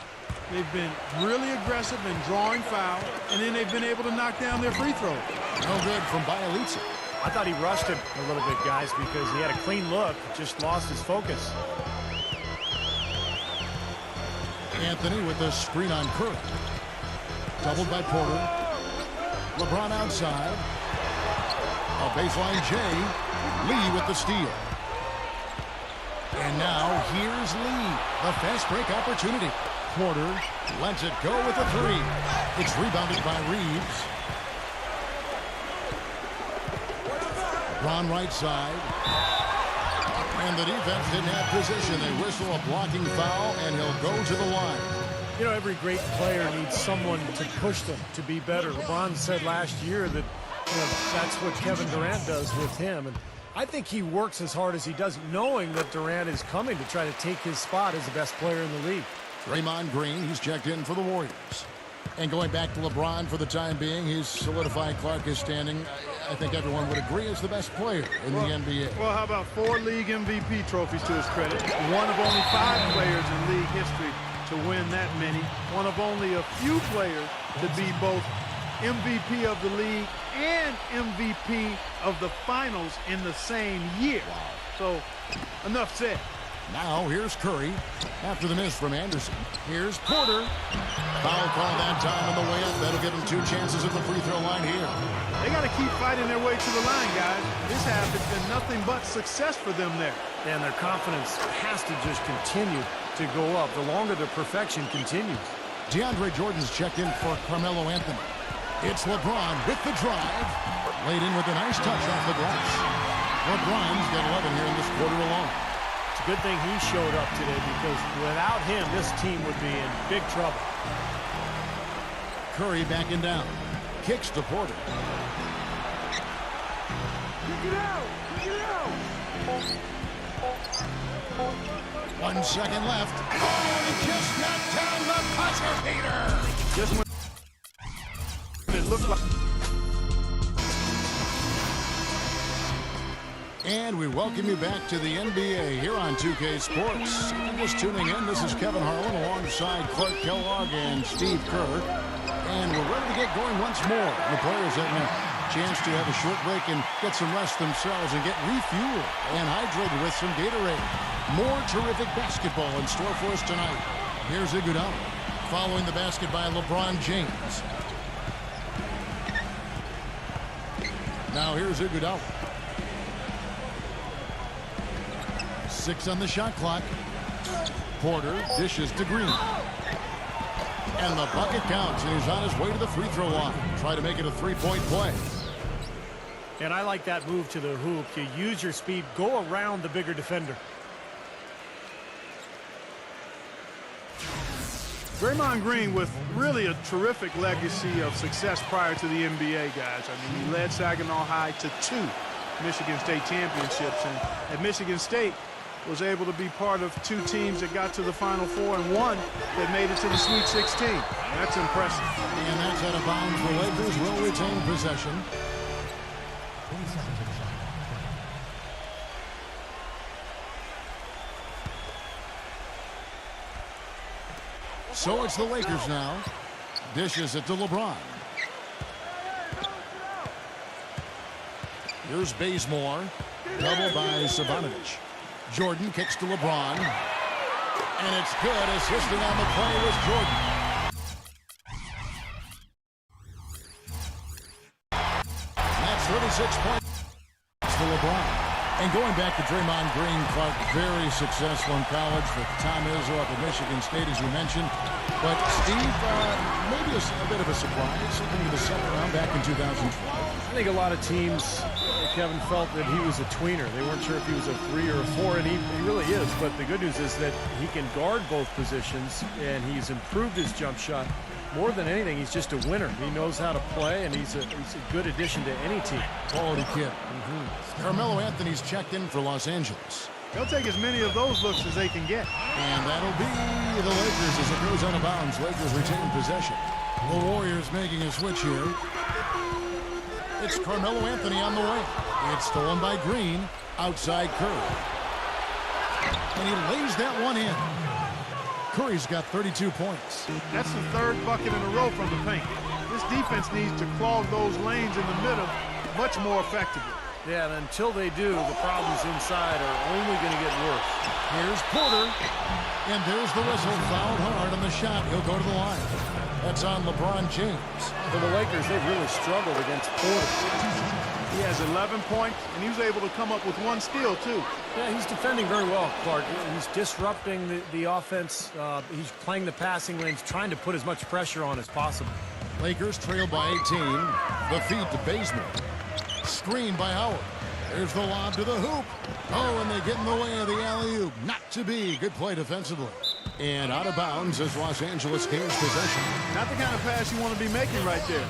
they've been really aggressive in drawing foul, and then they've been able to knock down their free throws. No good from Bjelica. I thought he rushed him a little bit, guys, because he had a clean look, just lost his focus. Anthony with the screen on Curry. Doubled by Porter. LeBron outside. A baseline J. Lee with the steal. And now here's Lee. The fast break opportunity. Porter lets it go with a three. It's rebounded by Reeves. Ron right side. And the defense didn't have position. They whistle a blocking foul, and he'll go to the line. You know, every great player needs someone to push them to be better. LeBron said last year that that's what Kevin Durant does with him. And I think he works as hard as he does, knowing that Durant is coming to try to take his spot as the best player in the league. Draymond Green, he's checked in for the Warriors. And going back to LeBron for the time being, he's solidified Clark is standing. I think everyone would agree is the best player in the NBA. Well, how about 4 league MVP trophies to his credit? One of only 5 players in league history to win that many. One of only a few players to be both MVP of the league and MVP of the finals in the same year. Wow. So, enough said. Now here's Curry after the miss from Anderson. Here's Porter. Foul call that time on the way up. That'll give him 2 chances at the free throw line here. They got to keep fighting their way to the line, guys. This half has been nothing but success for them there. And their confidence has to just continue to go up the longer their perfection continues. DeAndre Jordan's checked in for Carmelo Anthony. It's LeBron with the drive. Laid in with a nice touch off the glass. LeBron's got 11 here in this quarter alone. It's a good thing he showed up today, because without him, this team would be in big trouble. Curry backing down. Kicks to Porter. Get out! Get out! 1 second left. Oh, he just knocked down the buzzer beater. Just when it looked like... And we welcome you back to the NBA here on 2K Sports. If you're just tuning in, this is Kevin Harlan alongside Clark Kellogg and Steve Kerr. And we're ready to get going once more. The players having a chance to have a short break and get some rest themselves and get refueled and hydrated with some Gatorade. More terrific basketball in store for us tonight. Here's Iguodala following the basket by LeBron James. Now here's Iguodala. 6 on the shot clock. Porter dishes to Green. And the bucket counts, and he's on his way to the free throw line. Try to make it a 3-point play. And I like that move to the hoop. You use your speed, go around the bigger defender. Draymond Green with really a terrific legacy of success prior to the NBA, guys. I mean, he led Saginaw High to 2 Michigan State championships, and at Michigan State was able to be part of 2 teams that got to the Final Four and 1 that made it to the Sweet 16. That's impressive. And that's out of bounds. The Lakers will retain possession. So it's the Lakers now. Dishes it to LeBron. Here's Bazemore. Double by Savanovic. Jordan kicks to LeBron. And it's good. Assisting on the play was Jordan. And that's 36 points for LeBron. And going back to Draymond Green, Clark, very successful in college with Tom Izzo up at Michigan State, as you mentioned. But Steve, maybe a bit of a surprise into the second round back in 2012. I think a lot of teams Kevin felt that he was a tweener. They weren't sure if he was a 3 or a 4, and he really is. But the good news is that he can guard both positions, and he's improved his jump shot. More than anything, he's just a winner. He knows how to play, and he's a good addition to any team. Quality kid. Carmelo Anthony's checked in for Los Angeles. They'll take as many of those looks as they can get. And that'll be the Lakers as it goes out of bounds. Lakers retain possession. The Warriors making a switch here. It's Carmelo Anthony on the way. It's stolen by Green. Outside Curry. And he lays that one in. Curry's got 32 points. That's the third bucket in a row from the paint. This defense needs to clog those lanes in the middle much more effectively. Yeah, and until they do, the problems inside are only going to get worse. Here's Porter. And there's the whistle. Fouled hard on the shot. He'll go to the line. That's on LeBron James. For the Lakers, they've really struggled against Porter. He has 11 points, and he was able to come up with 1 steal, too. Yeah, he's defending very well, Clark. He's disrupting the offense. He's playing the passing lanes, trying to put as much pressure on as possible. Lakers trail by 18. The feed to Bazemore. Screen by Howard. There's the lob to the hoop. Oh, and they get in the way of the alley-oop. Not to be. Good play defensively. And out of bounds as Los Angeles gains possession. Not the kind of pass you want to be making right there.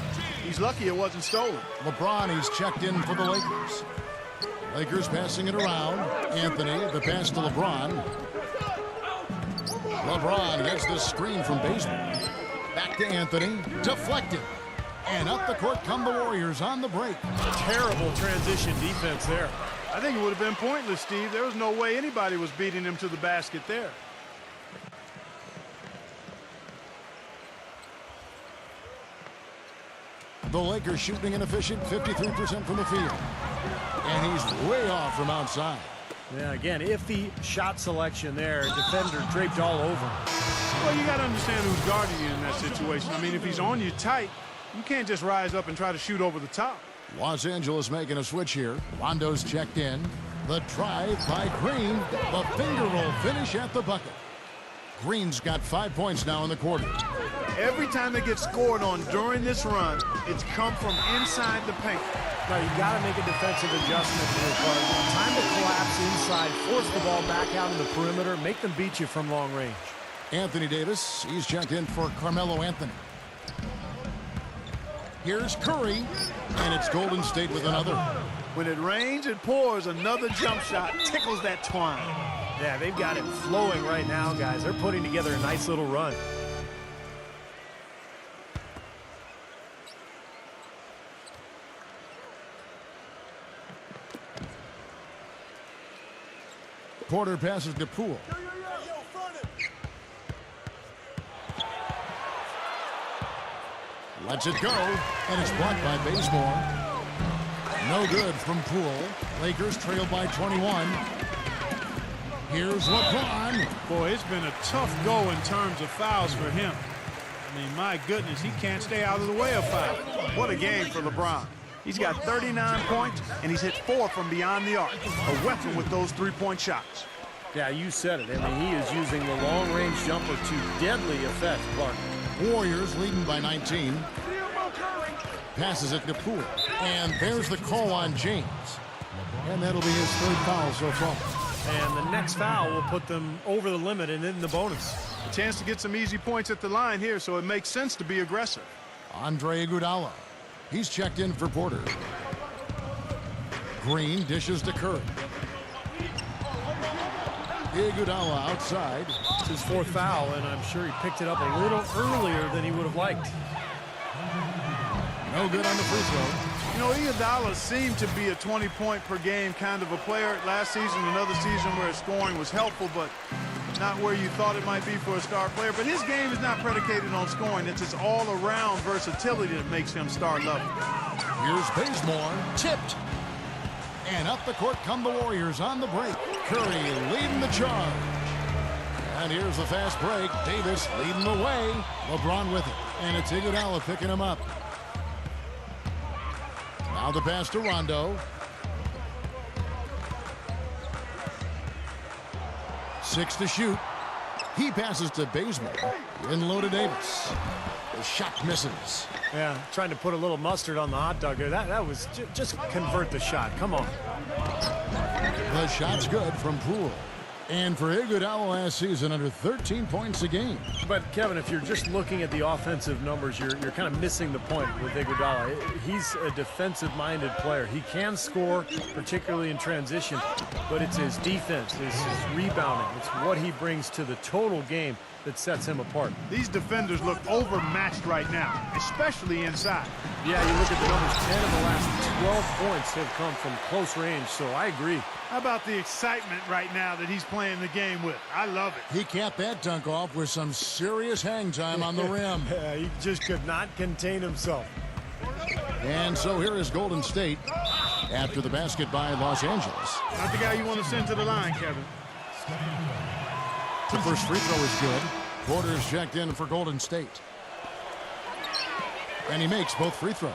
He's lucky it wasn't stolen. LeBron, he's checked in for the Lakers. Lakers passing it around. Anthony, the pass to LeBron. LeBron gets the screen from Bazemore. Back to Anthony. Deflected. And up the court come the Warriors on the break. Terrible transition defense there. I think it would have been pointless, Steve. There was no way anybody was beating him to the basket there. The Lakers shooting inefficient, 53% from the field. And he's way off from outside. Yeah, again, iffy shot selection there. Defender draped all over him. Well, you got to understand who's guarding you in that situation. I mean, if he's on you tight, you can't just rise up and try to shoot over the top. Los Angeles making a switch here. Rondo's checked in. The drive by Green. The finger roll finish at the bucket. Green's got 5 points now in the quarter. Every time they get scored on during this run, it's come from inside the paint. Now, you got to make a defensive adjustment here, Clark. Time to collapse inside, force the ball back out in the perimeter, make them beat you from long range. Anthony Davis, he's checked in for Carmelo Anthony. Here's Curry, and it's Golden State with another. When it rains, it pours. Another jump shot tickles that twine. Yeah, they've got it flowing right now, guys. They're putting together a nice little run. Porter passes to Poole. Lets it go, and it's blocked by Bazemore. No good from Poole. Lakers trail by 21. Here's LeBron. Boy, it's been a tough go in terms of fouls for him. I mean, my goodness, he can't stay out of the way of foul. What a game for LeBron. He's got 39 points, and he's hit 4 from beyond the arc. A weapon with those three-point shots. Yeah, you said it. I mean, he is using the long-range jumper to deadly effect, Clark. Warriors leading by 19. Passes it to Poole. And there's the call on James. And that'll be his 3rd foul so far. And the next foul will put them over the limit and in the bonus. A chance to get some easy points at the line here, so it makes sense to be aggressive. Andre Iguodala. He's checked in for Porter. Green dishes to Curry. Iguodala outside. It's his 4th foul, and I'm sure he picked it up a little earlier than he would have liked. No good on the free throw. You know, Iguodala seemed to be a 20-point-per-game kind of a player last season, another season where his scoring was helpful, but not where you thought it might be for a star player. But his game is not predicated on scoring. It's his all-around versatility that makes him star level. Here's Bazemore. Tipped. And up the court come the Warriors on the break. Curry leading the charge. And here's the fast break. Davis leading the way. LeBron with it. And it's Iguodala picking him up. Now the pass to Rondo. 6 to shoot. He passes to Bazemore. In low to Davis. The shot misses. Yeah, trying to put a little mustard on the hot dog there. That was just convert the shot. Come on. The shot's good from Poole. And for Iguodala last season, under 13 points a game. But, Kevin, if you're just looking at the offensive numbers, you're kind of missing the point with Iguodala. He's a defensive-minded player. He can score, particularly in transition, but it's his defense, it's his rebounding. It's what he brings to the total game that sets him apart. These defenders look overmatched right now, especially inside. Yeah, you look at the numbers, 10 of the last 12 points have come from close range, so I agree. How about the excitement right now that he's playing the game with? I love it. He capped that dunk off with some serious hang time on the rim. Yeah, he just could not contain himself. And so here is Golden State after the basket by Los Angeles. Not the guy you want to send to the line, Kevin. The first free throw is good. Porter's checked in for Golden State. And he makes both free throws.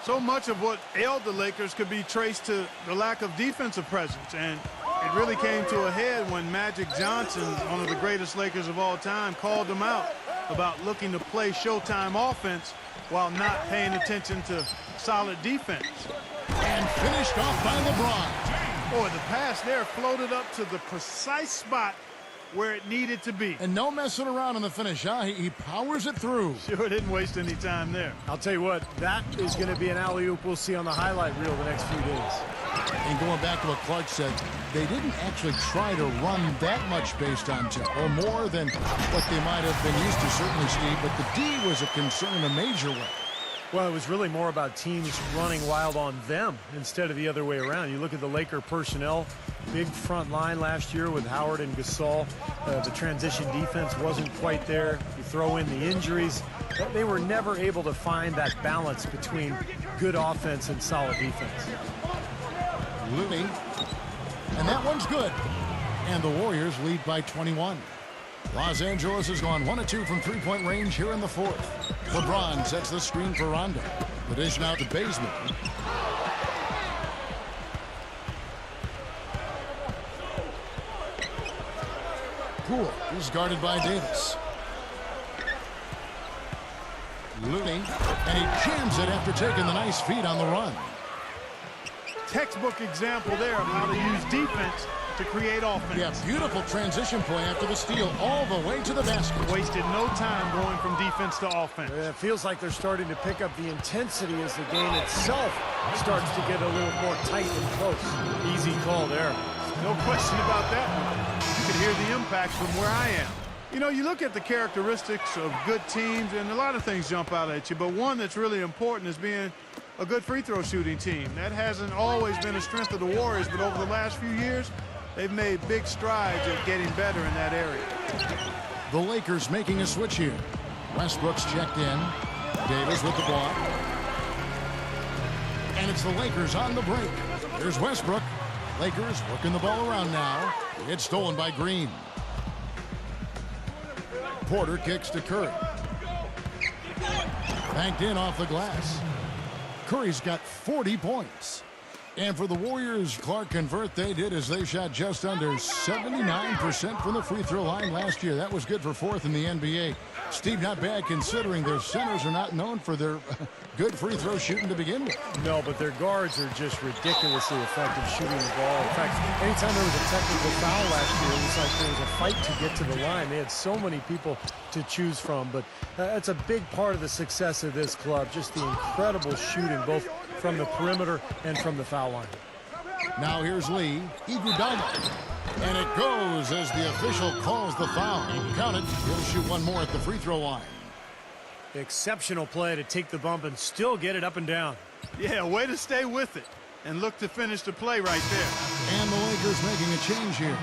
So much of what ailed the Lakers could be traced to the lack of defensive presence. And it really came to a head when Magic Johnson, one of the greatest Lakers of all time, called them out about looking to play Showtime offense while not paying attention to solid defense. And finished off by LeBron. Boy, the pass there floated up to the precise spot where it needed to be. And no messing around in the finish, huh? He powers it through. Sure didn't waste any time there. I'll tell you what, that is going to be an alley-oop we'll see on the highlight reel the next few days. And going back to what Clark said, they didn't actually try to run that much based on tempo, more than what they might have been used to, certainly, Steve, but the D was a concern in a major way. Well, it was really more about teams running wild on them instead of the other way around. You look at the Laker personnel, big front line last year with Howard and Gasol. The transition defense wasn't quite there. You throw in the injuries. They were never able to find that balance between good offense and solid defense. Looney. And that one's good. And the Warriors lead by 21. Los Angeles has gone 1 of 2 from three-point range here in the fourth. LeBron sets the screen for Rondo. The dish now to Bazemore. Poole is guarded by Davis. Looney, and he jams it after taking the nice feed on the run. Textbook example there of how to use defense to create offense. Yeah, beautiful transition play after the steal all the way to the basket. Wasted no time going from defense to offense. It feels like they're starting to pick up the intensity as the game itself starts to get a little more tight and close. Easy call there. No question about that one. You can hear the impact from where I am. You know, you look at the characteristics of good teams, and a lot of things jump out at you, but one that's really important is being a good free throw shooting team. That hasn't always been a strength of the Warriors, but over the last few years, they've made big strides at getting better in that area. The Lakers making a switch here. Westbrook's checked in. Davis with the block. And it's the Lakers on the break. Here's Westbrook. Lakers working the ball around now. It's stolen by Green. Porter kicks to Curry. Banked in off the glass. Curry's got 40 points. And for the Warriors, Clark convert, they did as they shot just under 79% from the free throw line last year. That was good for fourth in the NBA. Steve, not bad considering their centers are not known for their good free throw shooting to begin with. No, but their guards are just ridiculously effective shooting the ball. In fact, anytime there was a technical foul last year, it was like there was a fight to get to the line. They had so many people to choose from, but that's a big part of the success of this club, just the incredible shooting, both from the perimeter and from the foul line. Now here's Lee. Iguodala. And it goes as the official calls the foul. Count it. He'll shoot one more at the free throw line. Exceptional play to take the bump and still get it up and down. Yeah, way to stay with it and look to finish the play right there. And the Lakers making a change here.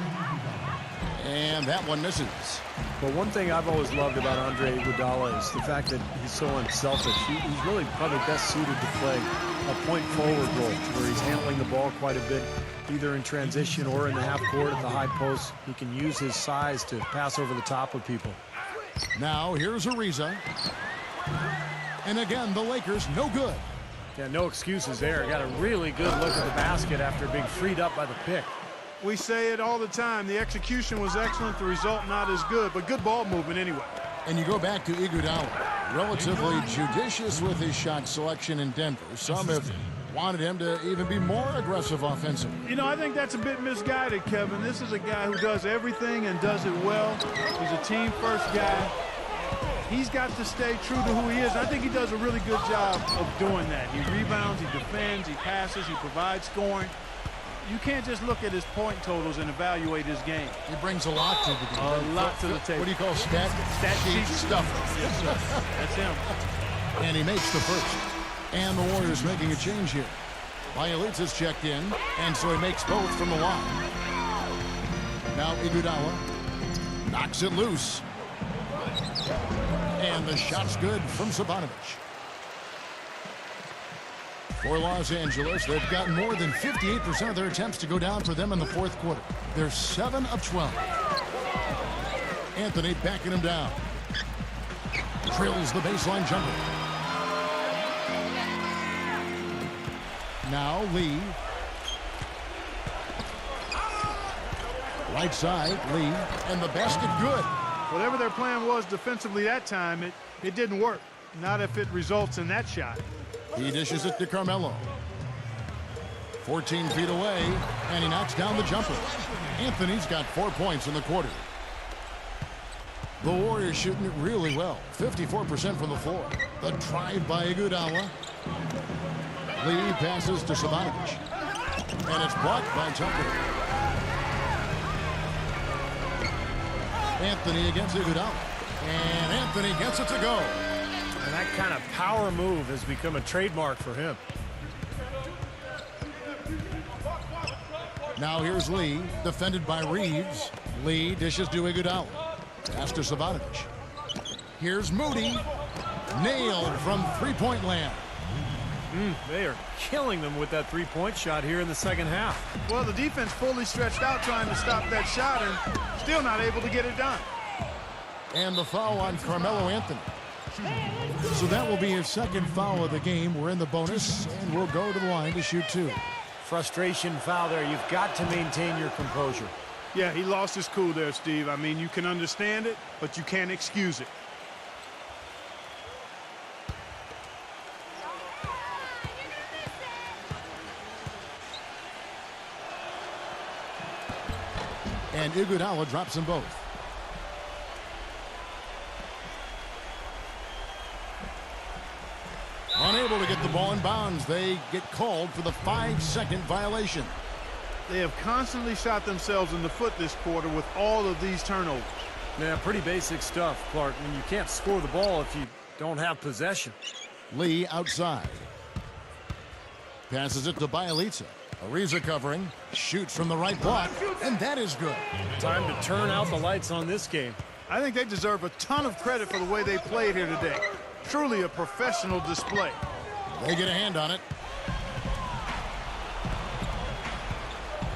And that one misses. But one thing I've always loved about Andre Iguodala is the fact that he's so unselfish. He's really probably best suited to play a point forward role where he's handling the ball quite a bit, either in transition or in the half court at the high post. He can use his size to pass over the top of people. Now here's Ariza. And again, the Lakers no good. Yeah, no excuses there. Got a really good look at the basket after being freed up by the pick. We say it all the time. The execution was excellent, the result not as good, but good ball movement anyway. And you go back to Iguodala, relatively judicious with his shot selection in Denver. Some have wanted him to even be more aggressive offensively. You know, I think that's a bit misguided, Kevin. This is a guy who does everything and does it well. He's a team-first guy. He's got to stay true to who he is. I think he does a really good job of doing that. He rebounds, he defends, he passes, he provides scoring. You can't just look at his point totals and evaluate his game. He brings a lot to the game. A lot to the table. What do you call stat sheet stuff? Yes, sir. That's him. And he makes the first. And the Warriors making a change here. Bielitsa's checked in, and so he makes both from the line. Now Iguodala knocks it loose. And the shot's good from Sabanovic. For Los Angeles, they've gotten more than 58% of their attempts to go down for them in the fourth quarter. They're 7 of 12. Anthony backing him down. Drills the baseline jumper. Now Lee. Right side, Lee. And the basket good. Whatever their plan was defensively that time, it didn't work. Not if it results in that shot. He dishes it to Carmelo. 14 feet away, and he knocks down the jumper. Anthony's got 4 points in the quarter. The Warriors shooting it really well. 54% from the floor. The drive by Iguodala. Lee passes to Sabanovic. And it's blocked by Tucker. Anthony against Iguodala. And Anthony gets it to go. And that kind of power move has become a trademark for him. Now here's Lee, defended by Reeves. Lee dishes to Iguodala. Pass to Sabanovic. Here's Moody. Nailed from three-point land. They are killing them with that three-point shot here in the second half. Well, the defense fully stretched out trying to stop that shot and still not able to get it done. And the foul on Carmelo Anthony. So that will be his second foul of the game. We're in the bonus, and we'll go to the line to shoot 2. Frustration foul there. You've got to maintain your composure. Yeah, he lost his cool there, Steve. I mean, you can understand it, but you can't excuse it. And Iguodala drops them both. Unable to get the ball in bounds. They get called for the 5-second violation. They have constantly shot themselves in the foot this quarter with all of these turnovers. Yeah, pretty basic stuff, Clark. I mean, you can't score the ball if you don't have possession. Lee outside. Passes it to Bielitsa. Ariza covering. Shoots from the right block. And that is good. Time to turn out the lights on this game. I think they deserve a ton of credit for the way they played here today. Truly a professional display. They get a hand on it.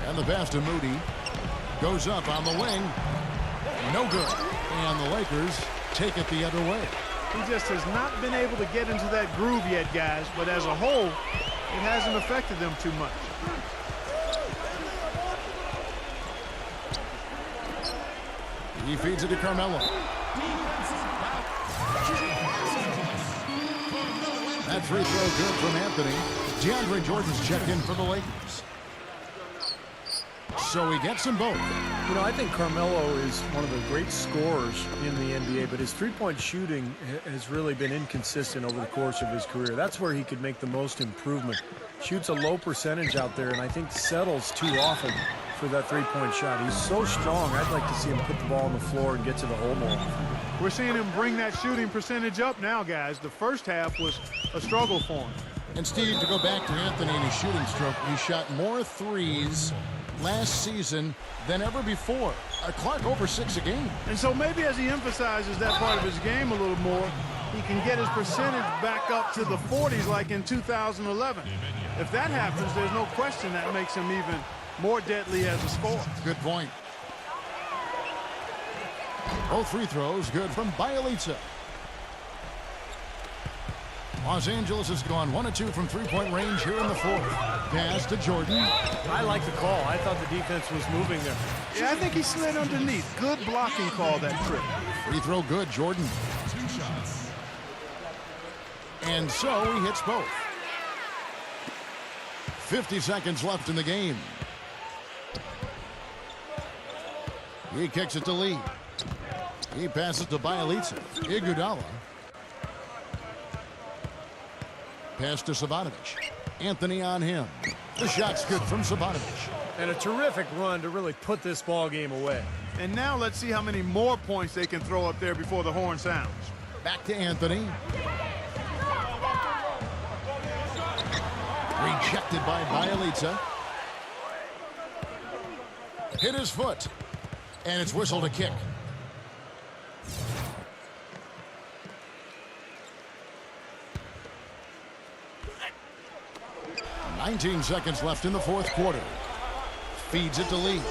And the pass to Moody. Goes up on the wing. No good. And the Lakers take it the other way. He just has not been able to get into that groove yet, guys. But as a whole, it hasn't affected them too much. He feeds it to Carmelo. That free throw good from Anthony. DeAndre Jordan's checked in for the Lakers. So he gets them both. You know, I think Carmelo is one of the great scorers in the NBA, but his three-point shooting has really been inconsistent over the course of his career. That's where he could make the most improvement. Shoots a low percentage out there, and I think settles too often for that three-point shot. He's so strong, I'd like to see him put the ball on the floor and get to the hole more often. We're seeing him bring that shooting percentage up now, guys. The first half was a struggle for him. And Steve, to go back to Anthony and his shooting stroke, he shot more threes last season than ever before. Clark over 6 a game. And so maybe as he emphasizes that part of his game a little more, he can get his percentage back up to the 40s like in 2011. If that happens, there's no question that makes him even more deadly as a scorer. Good point. Both free throws good from Bielitsa. Los Angeles has gone 1 of 2 from three-point range here in the fourth. Pass to Jordan. I like the call. I thought the defense was moving there. Yeah, I think he slid underneath. Good blocking call that trip. Free throw good, Jordan. And so he hits both. 50 seconds left in the game. He kicks it to Lee. He passes to Bielitsa. Iguodala. Pass to Savanovic. Anthony on him. The shot's good from Savanovic. And a terrific run to really put this ball game away. And now let's see how many more points they can throw up there before the horn sounds. Back to Anthony. Rejected by Bielitsa. Hit his foot. And it's whistled a kick. "19 seconds left in the fourth quarter. Feeds it to Lee.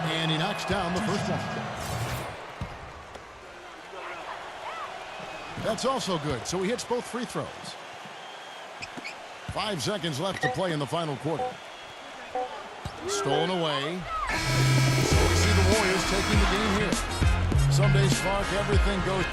And he knocks down the first one. That's also good, so he hits both free throws. 5 seconds left to play in the final quarter. Stolen away. So we see the Warriors taking the game here. Some days, Clark, everything goes...